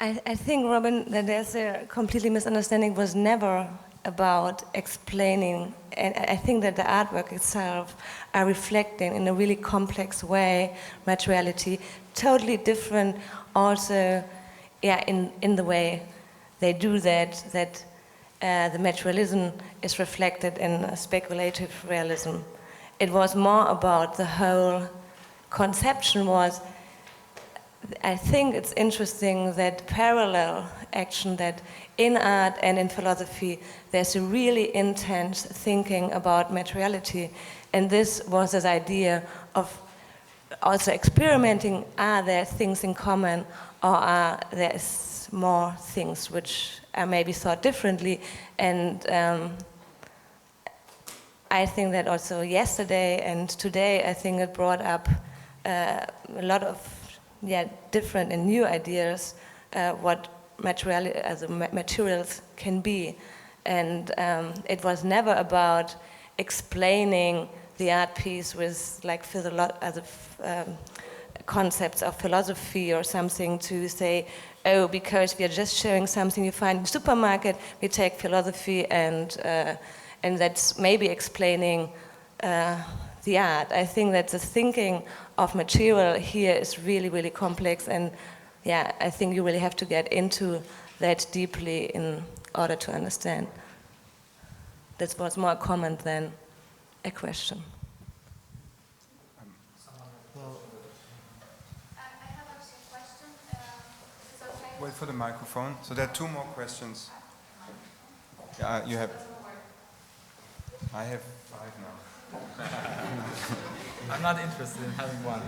any. I think, Robin, that there's a completely misunderstanding. It was never about explaining, and I think that the artwork itself are reflecting in a really complex way materiality, totally different also, yeah, in the way they do that the materialism is reflected in a speculative realism. It was more about the whole conception was, I think it's interesting that parallel action, that in art and in philosophy there's a really intense thinking about materiality, and this was this idea of also experimenting, are there things in common, or are there more things which are maybe thought differently. And I think that also yesterday and today, I think it brought up a lot of different and new ideas what materials can be. And it was never about explaining the art piece with like concepts of philosophy or something, to say, oh, because we are just showing something you find in the supermarket, we take philosophy and that's maybe explaining the art. I think that the thinking of material here is really, really complex, and yeah, I think you really have to get into that deeply in order to understand. That was more a comment than a question. Wait for the microphone. So there are two more questions. Yeah, you have. I have 5 now. I'm not interested in having one.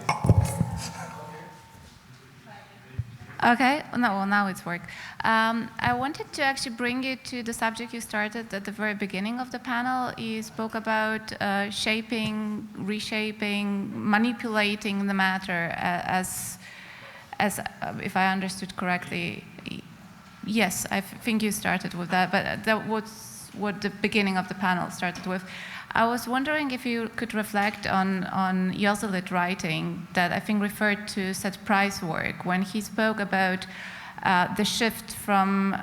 Okay, no, well, now it's work. I wanted to actually bring you to the subject you started at the very beginning of the panel. You spoke about shaping, reshaping, manipulating the matter as if I understood correctly. Yes, I think you started with that, but that was what the beginning of the panel started with. I was wondering if you could reflect on Josselit's writing that I think referred to Seth Price's work when he spoke about the shift from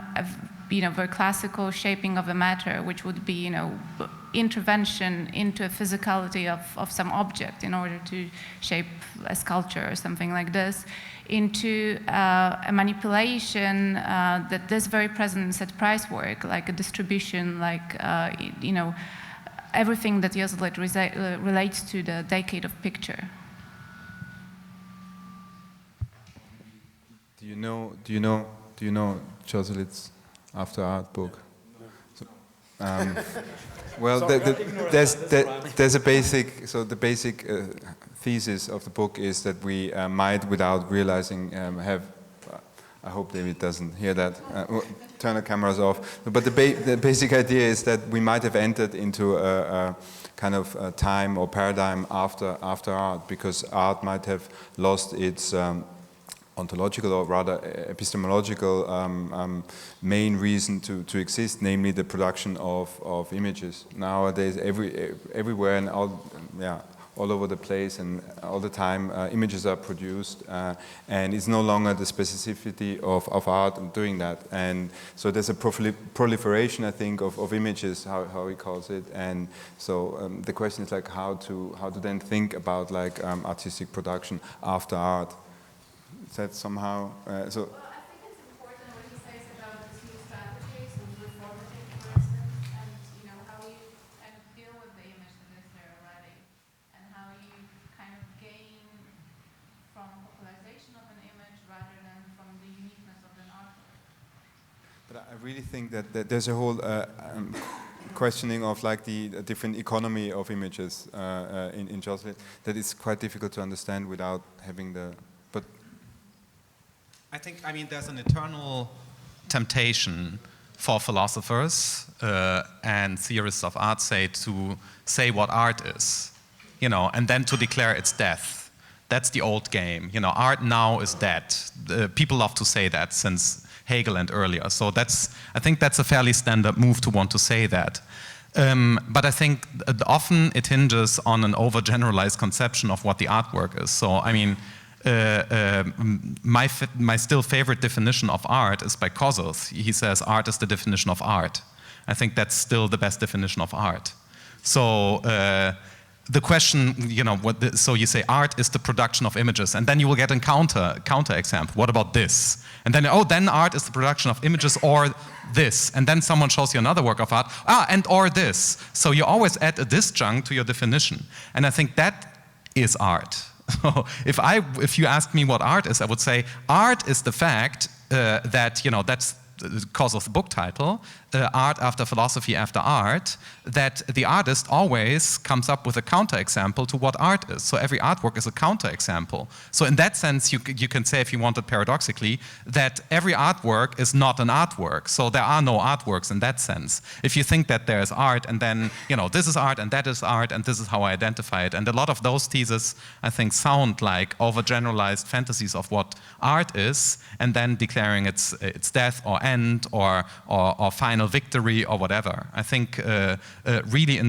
very classical shaping of a matter, which would be intervention into a physicality of some object in order to shape a sculpture or something like this, into a manipulation that is very present in Seth Price's work, like a distribution, like everything that Josselit relates to the decade of picture. Do you know Josselit's After Art book? So, well, there's a basic. So the basic thesis of the book is that we might, without realizing, have. I hope David doesn't hear that. Turn the cameras off. But the basic idea is that we might have entered into a kind of a time or paradigm after art, because art might have lost its ontological or rather epistemological main reason to exist, namely the production of images. Nowadays, everywhere and all over the place and all the time, images are produced, and it's no longer the specificity of art doing that. And so there's a proliferation, I think, of images, how he calls it. And so the question is like how to then think about like artistic production after art. Is that somehow so? Well, I think it's important what he says about these new strategies and reformative, for instance, and you know how you kind of deal with the image that is there already, and how you kind of gain from popularization of an image rather than from the uniqueness of an artwork. But I really think that there's a whole questioning of like the different economy of images in Jocelyn that is quite difficult to understand without having the. But I think, I mean, there's an eternal temptation for philosophers and theorists of art, say, to say what art is, you know, and then to declare its death. That's the old game. You know, art now is dead. People love to say that since Hegel and earlier. So I think that's a fairly standard move to want to say that. But I think often it hinges on an overgeneralized conception of what the artwork is. So, I mean, my still favorite definition of art is by Caesuras. He says art is the definition of art. I think that's still the best definition of art. So the question, you know, so you say art is the production of images, and then you will get a counter example. What about this? And then, then art is the production of images or this. And then someone shows you another work of art, and or this. So you always add a disjunct to your definition. And I think that is art. If you ask me what art is, I would say art is the fact that, you know, that's because of the book title, Art After Philosophy After Art, that the artist always comes up with a counterexample to what art is. So every artwork is a counterexample. So in that sense, you can say, if you want it paradoxically, that every artwork is not an artwork. So there are no artworks in that sense. If you think that there is art, and then, you know, this is art, and that is art, and this is how I identify it. And a lot of those theses, I think, sound like overgeneralized fantasies of what art is, and then declaring its death or end or final victory or whatever. I think really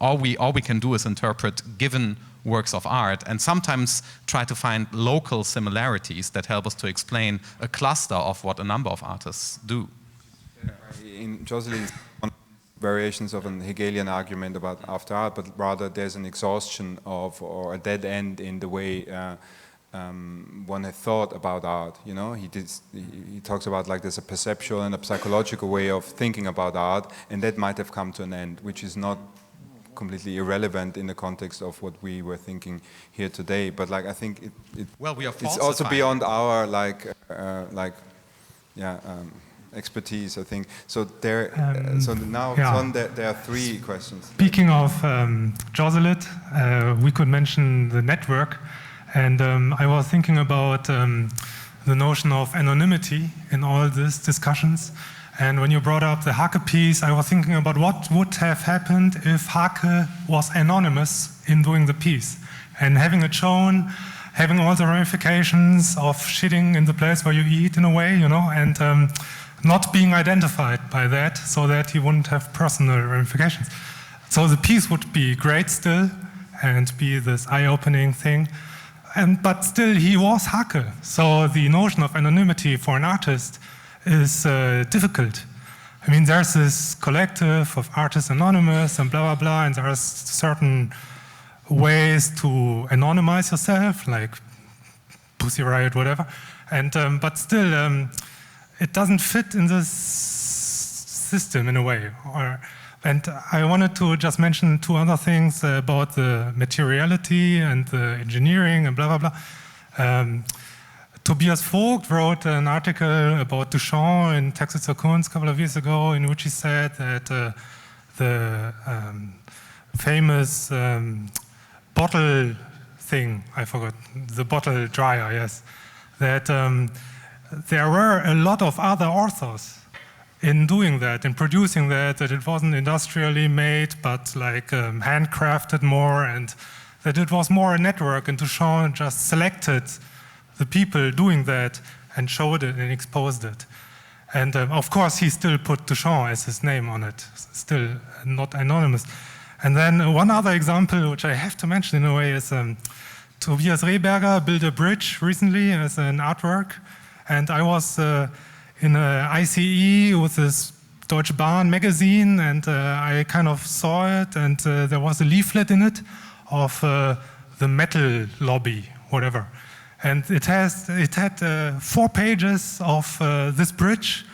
all we can do is interpret given works of art and sometimes try to find local similarities that help us to explain a cluster of what a number of artists do. In Jocelyn's variations of an Hegelian argument about after art, but rather there's an exhaustion of or a dead end in the way one had thought about art. You know, he talks about like there's a perceptual and a psychological way of thinking about art, and that might have come to an end, which is not completely irrelevant in the context of what we were thinking here today. But like I think it's also beyond our expertise, I think. So there. So now there are three questions. Speaking of Jocelyn, we could mention the network. And I was thinking about the notion of anonymity in all these discussions. And when you brought up the Hake piece, I was thinking about what would have happened if Hake was anonymous in doing the piece. And having it shown, having all the ramifications of shitting in the place where you eat in a way, you know, and not being identified by that so that he wouldn't have personal ramifications. So the piece would be great still and be this eye-opening thing. But still, he was Hake. So the notion of anonymity for an artist is difficult. I mean, there's this collective of artists anonymous and blah, blah, blah, and there are certain ways to anonymize yourself, like Pussy Riot, whatever. And but still, it doesn't fit in this system in a way. And I wanted to just mention two other things about the materiality and the engineering and blah, blah, blah. Tobias Vogt wrote an article about Duchamp in Texas Kunst a couple of years ago, in which he said that the famous bottle thing, I forgot, the bottle dryer, yes, that there were a lot of other authors in doing that, in producing that it wasn't industrially made, but like handcrafted more, and that it was more a network, and Duchamp just selected the people doing that and showed it and exposed it. And of course, he still put Duchamp as his name on it, still not anonymous. And then one other example, which I have to mention in a way, is Tobias Rehberger built a bridge recently as an artwork. And I was in a ICE with this Deutsche Bahn magazine, and I kind of saw it, and there was a leaflet in it of the metal lobby, whatever. And it had 4 pages of this bridge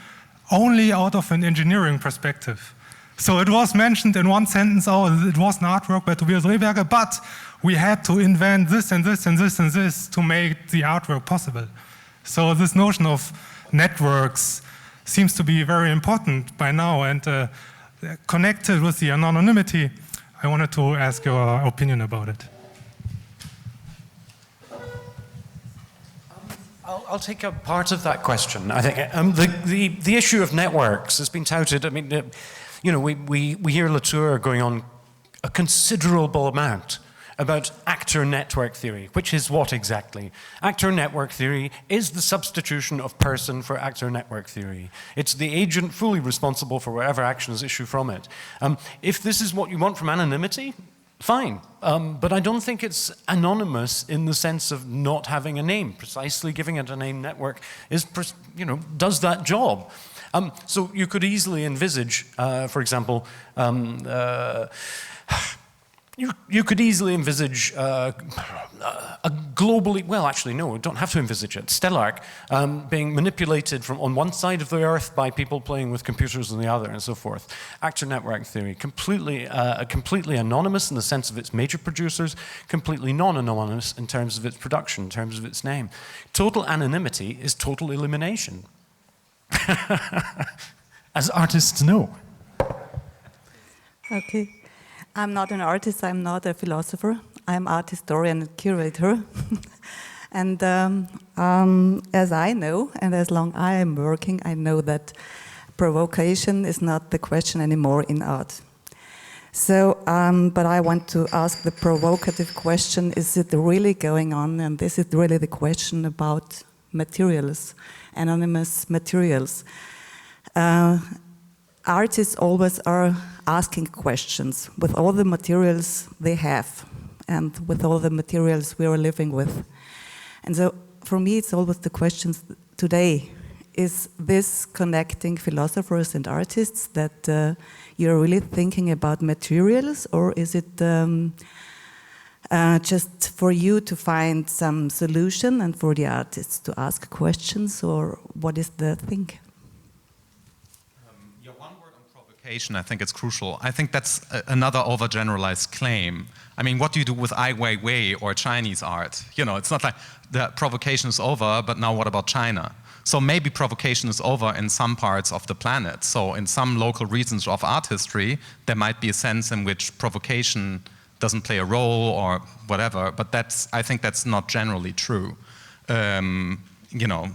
only out of an engineering perspective. So it was mentioned in one sentence, oh, it was an artwork by Tobias Rehberger, but we had to invent this and this and this and this to make the artwork possible. So this notion of networks seems to be very important by now, and connected with the anonymity, I wanted to ask your opinion about it. I'll take a part of that question. I think the issue of networks has been touted. I mean, you know, we hear Latour going on a considerable amount about actor network theory, which is what exactly? Actor network theory is the substitution of person for actor network theory. It's the agent fully responsible for whatever actions issue from it. If this is what you want from anonymity, fine. But I don't think it's anonymous in the sense of not having a name. Precisely giving it a name network is, you know, does that job. So you could easily envisage, for example, you could easily envisage a globally, well, actually, no, don't have to envisage it. Stellark being manipulated from on one side of the Earth by people playing with computers on the other, and so forth. Actor network theory, completely anonymous in the sense of its major producers, completely non-anonymous in terms of its production, in terms of its name. Total anonymity is total elimination, as artists know. Okay. I'm not an artist, I'm not a philosopher. I'm art historian and curator. And as I know, and as long I am working, I know that provocation is not the question anymore in art. So, but I want to ask the provocative question, is it really going on? And this is really the question about materials, anonymous materials. Artists always are asking questions with all the materials they have and with all the materials we are living with. And so for me it's always the questions today, is this connecting philosophers and artists that you're really thinking about materials, or is it just for you to find some solution and for the artists to ask questions, or what is the thing? I think it's crucial. I think that's another overgeneralized claim. I mean, what do you do with Ai Weiwei or Chinese art? You know, it's not like the provocation is over, but now what about China? So maybe provocation is over in some parts of the planet. So in some local regions of art history, there might be a sense in which provocation doesn't play a role or whatever, but I think that's not generally true. You know,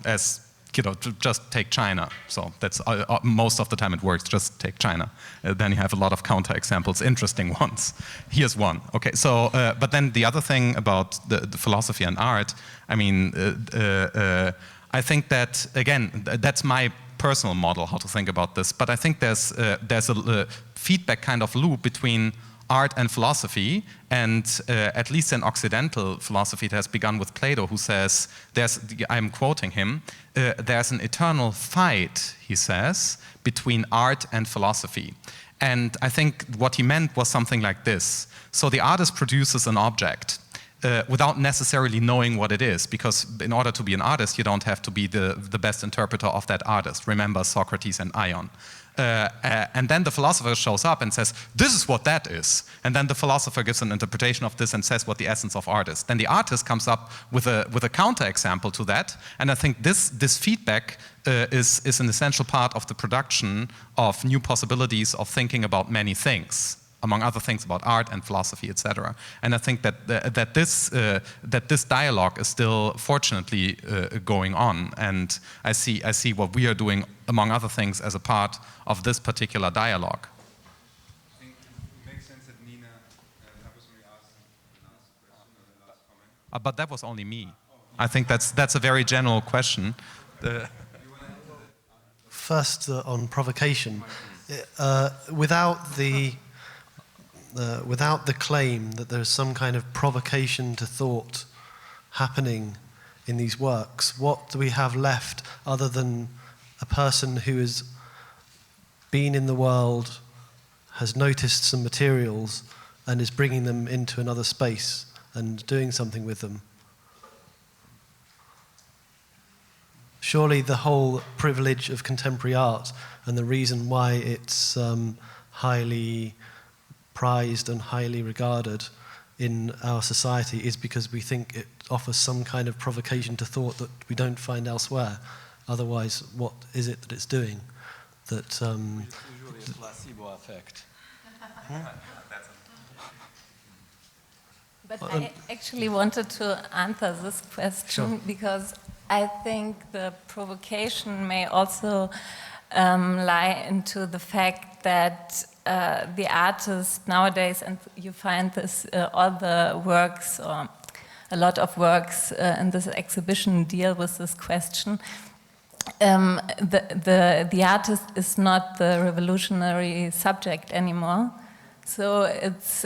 to just take China. So that's most of the time it works. Just take China. Then you have a lot of counter examples, interesting ones. Here's one. Okay. So, but then the other thing about the philosophy and art. I mean, I think that again, that's my personal model how to think about this. But I think there's a feedback kind of loop between art and philosophy, and at least in Occidental philosophy, it has begun with Plato, who says, I'm quoting him, there's an eternal fight, he says, between art and philosophy. And I think what he meant was something like this. So the artist produces an object without necessarily knowing what it is, because in order to be an artist, you don't have to be the best interpreter of that artist. Remember Socrates and Iain. And then the philosopher shows up and says, this is what that is. And then the philosopher gives an interpretation of this and says what the essence of art is. Then the artist comes up with a counter-example to that. And I think this feedback is an essential part of the production of new possibilities of thinking about many things, among other things about art and philosophy, etc. And I think that this dialogue is still, fortunately, going on. And I see what we are doing, among other things, as a part of this particular dialogue. I think it makes sense that Nina, that was when we asked the last question or the last comment. But that was only me. I think that's a very general question. First, on provocation, without the claim that there's some kind of provocation to thought happening in these works, what do we have left other than a person who has been in the world, has noticed some materials, and is bringing them into another space and doing something with them? Surely the whole privilege of contemporary art and the reason why it's highly prized and highly regarded in our society is because we think it offers some kind of provocation to thought that we don't find elsewhere. Otherwise, what is it that it's doing? That It's usually a placebo effect. But I actually wanted to answer this question because I think the provocation may also lie into the fact that the artist nowadays, and you find this, all the works, or a lot of works in this exhibition deal with this question. The artist is not the revolutionary subject anymore. So it's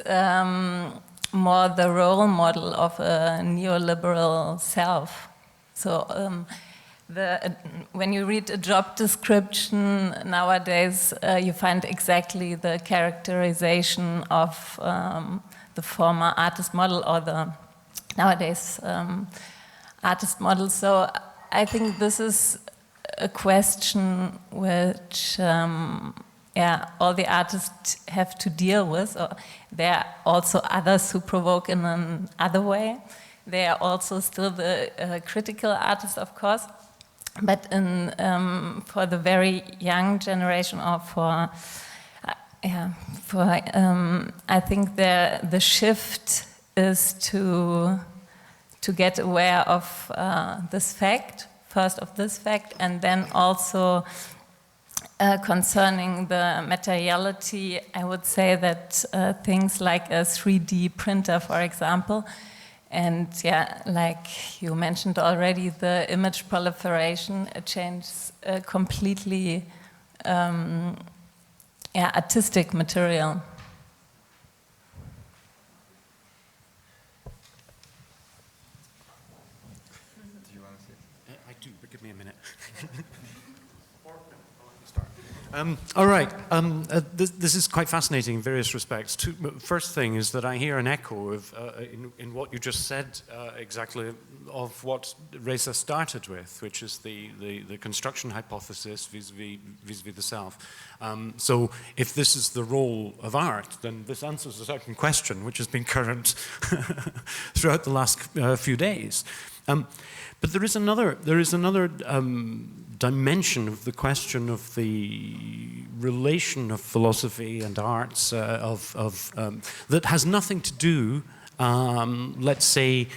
more the role model of a neoliberal self. So when you read a job description nowadays, you find exactly the characterization of the former artist model or the nowadays artist model. So I think this is a question which all the artists have to deal with. Or there are also others who provoke in another way. They are also still the critical artists, of course. But for the very young generation, or I think the shift is to get aware of this fact, first of this fact, and then also concerning the materiality. I would say that things like a 3D printer, for example, and like you mentioned already, the image proliferation changes completely artistic material. Do you want to say it? I do, but give me a minute. All right, this is quite fascinating in various respects. First thing is that I hear an echo of, in what you just said, exactly of what Reza started with, which is the construction hypothesis vis-a-vis the self. So if this is the role of art, then this answers a certain question, which has been current throughout the last few days. But there is another dimension of the question of the relation of philosophy and arts that has nothing to do, let's say,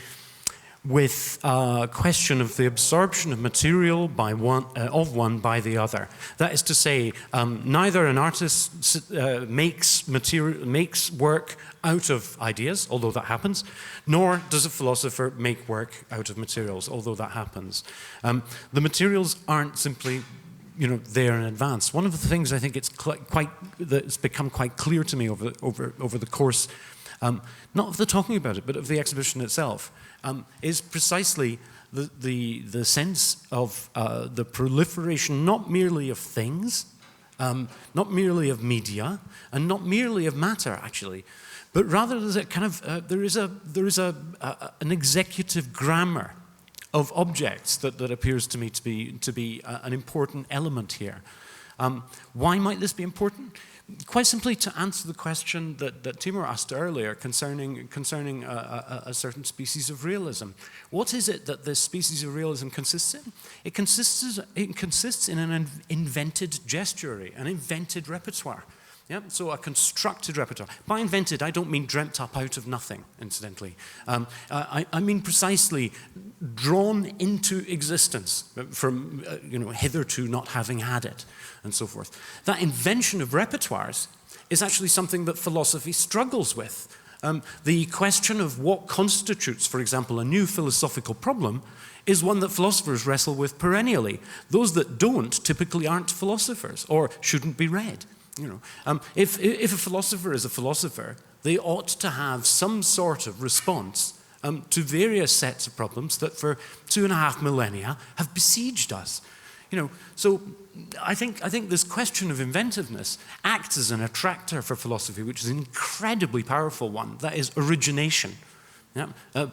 with a question of the absorption of material by one by the other. That is to say, neither an artist makes work out of ideas, although that happens, nor does a philosopher make work out of materials, although that happens. The materials aren't simply, there in advance. One of the things I think that's become quite clear to me over the course, not of the talking about it, but of the exhibition itself, is precisely the sense of the proliferation not merely of things, not merely of media, and not merely of matter, actually, but rather there's a kind of there is an executive grammar of objects that appears to me to be an important element here. Why might this be important? Quite simply to answer the question that Timur asked earlier concerning a certain species of realism. What is it that this species of realism consists in? It consists in an invented gestuary, an invented repertoire. Yeah, so a constructed repertoire. By invented, I don't mean dreamt up out of nothing, incidentally. I mean precisely drawn into existence from, hitherto not having had it, and so forth. That invention of repertoires is actually something that philosophy struggles with. The question of what constitutes, for example, a new philosophical problem is one that philosophers wrestle with perennially. Those that don't typically aren't philosophers or shouldn't be read. If a philosopher is a philosopher, they ought to have some sort of response to various sets of problems that for 2.5 millennia have besieged us. So I think this question of inventiveness acts as an attractor for philosophy, which is an incredibly powerful one. That is origination,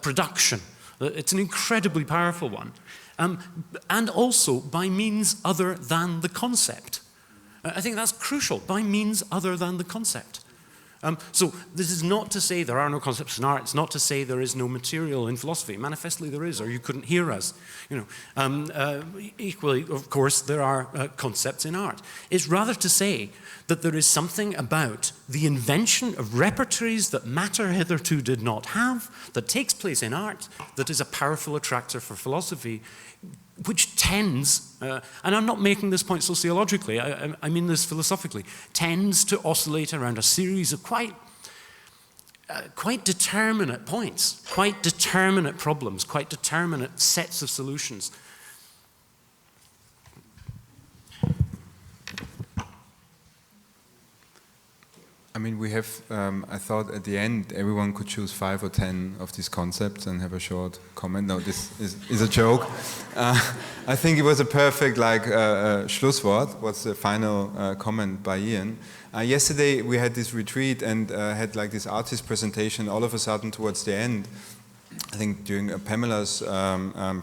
production. It's an incredibly powerful one. And also by means other than the concept. I think that's crucial, by means other than the concept. So this is not to say there are no concepts in art. It's not to say there is no material in philosophy. Manifestly there is, or you couldn't hear us. Equally, of course, there are concepts in art. It's rather to say that there is something about the invention of repertories that matter hitherto did not have, that takes place in art, that is a powerful attractor for philosophy, which tends, and I'm not making this point sociologically, I mean this philosophically, tends to oscillate around a series of quite determinate points, quite determinate problems, quite determinate sets of solutions. I mean, we have, I thought at the end everyone could choose 5 or 10 of these concepts and have a short comment. No, this is a joke. I think it was a perfect Schlusswort. What's the final comment by Iain? Yesterday we had this retreat and had this artist presentation. All of a sudden towards the end, I think during Pamela's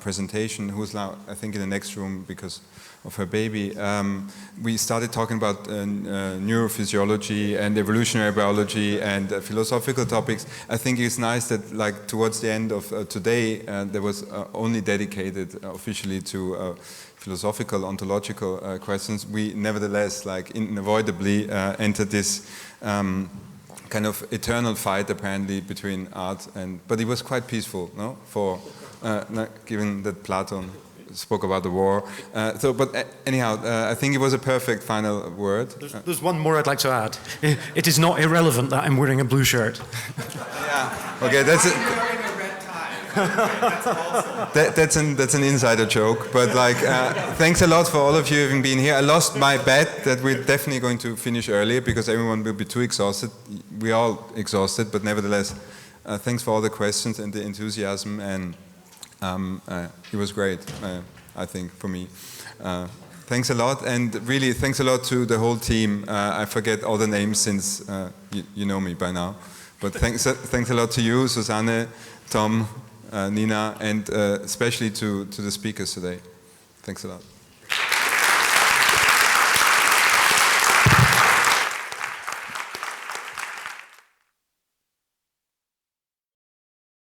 presentation, who's now I think in the next room because of her baby, we started talking about neurophysiology and evolutionary biology and philosophical topics. I think it's nice that towards the end of today there was only dedicated officially to philosophical, ontological questions. We nevertheless unavoidably entered this kind of eternal fight apparently between art but it was quite peaceful, no? Given that Platon spoke about the war. Anyhow, I think it was a perfect final word. There's one more I'd like to add. It is not irrelevant that I'm wearing a blue shirt. Yeah. Okay, that's it. That's an insider joke, but thanks a lot for all of you having been here. I lost my bet that we're definitely going to finish earlier because everyone will be too exhausted. We're all exhausted, but nevertheless, thanks for all the questions and the enthusiasm, and it was great, I think, for me. Thanks a lot, and really thanks a lot to the whole team. I forget all the names since you know me by now, but thanks a lot to you, Susanne, Tom, Nina, and especially to the speakers today. Thanks a lot.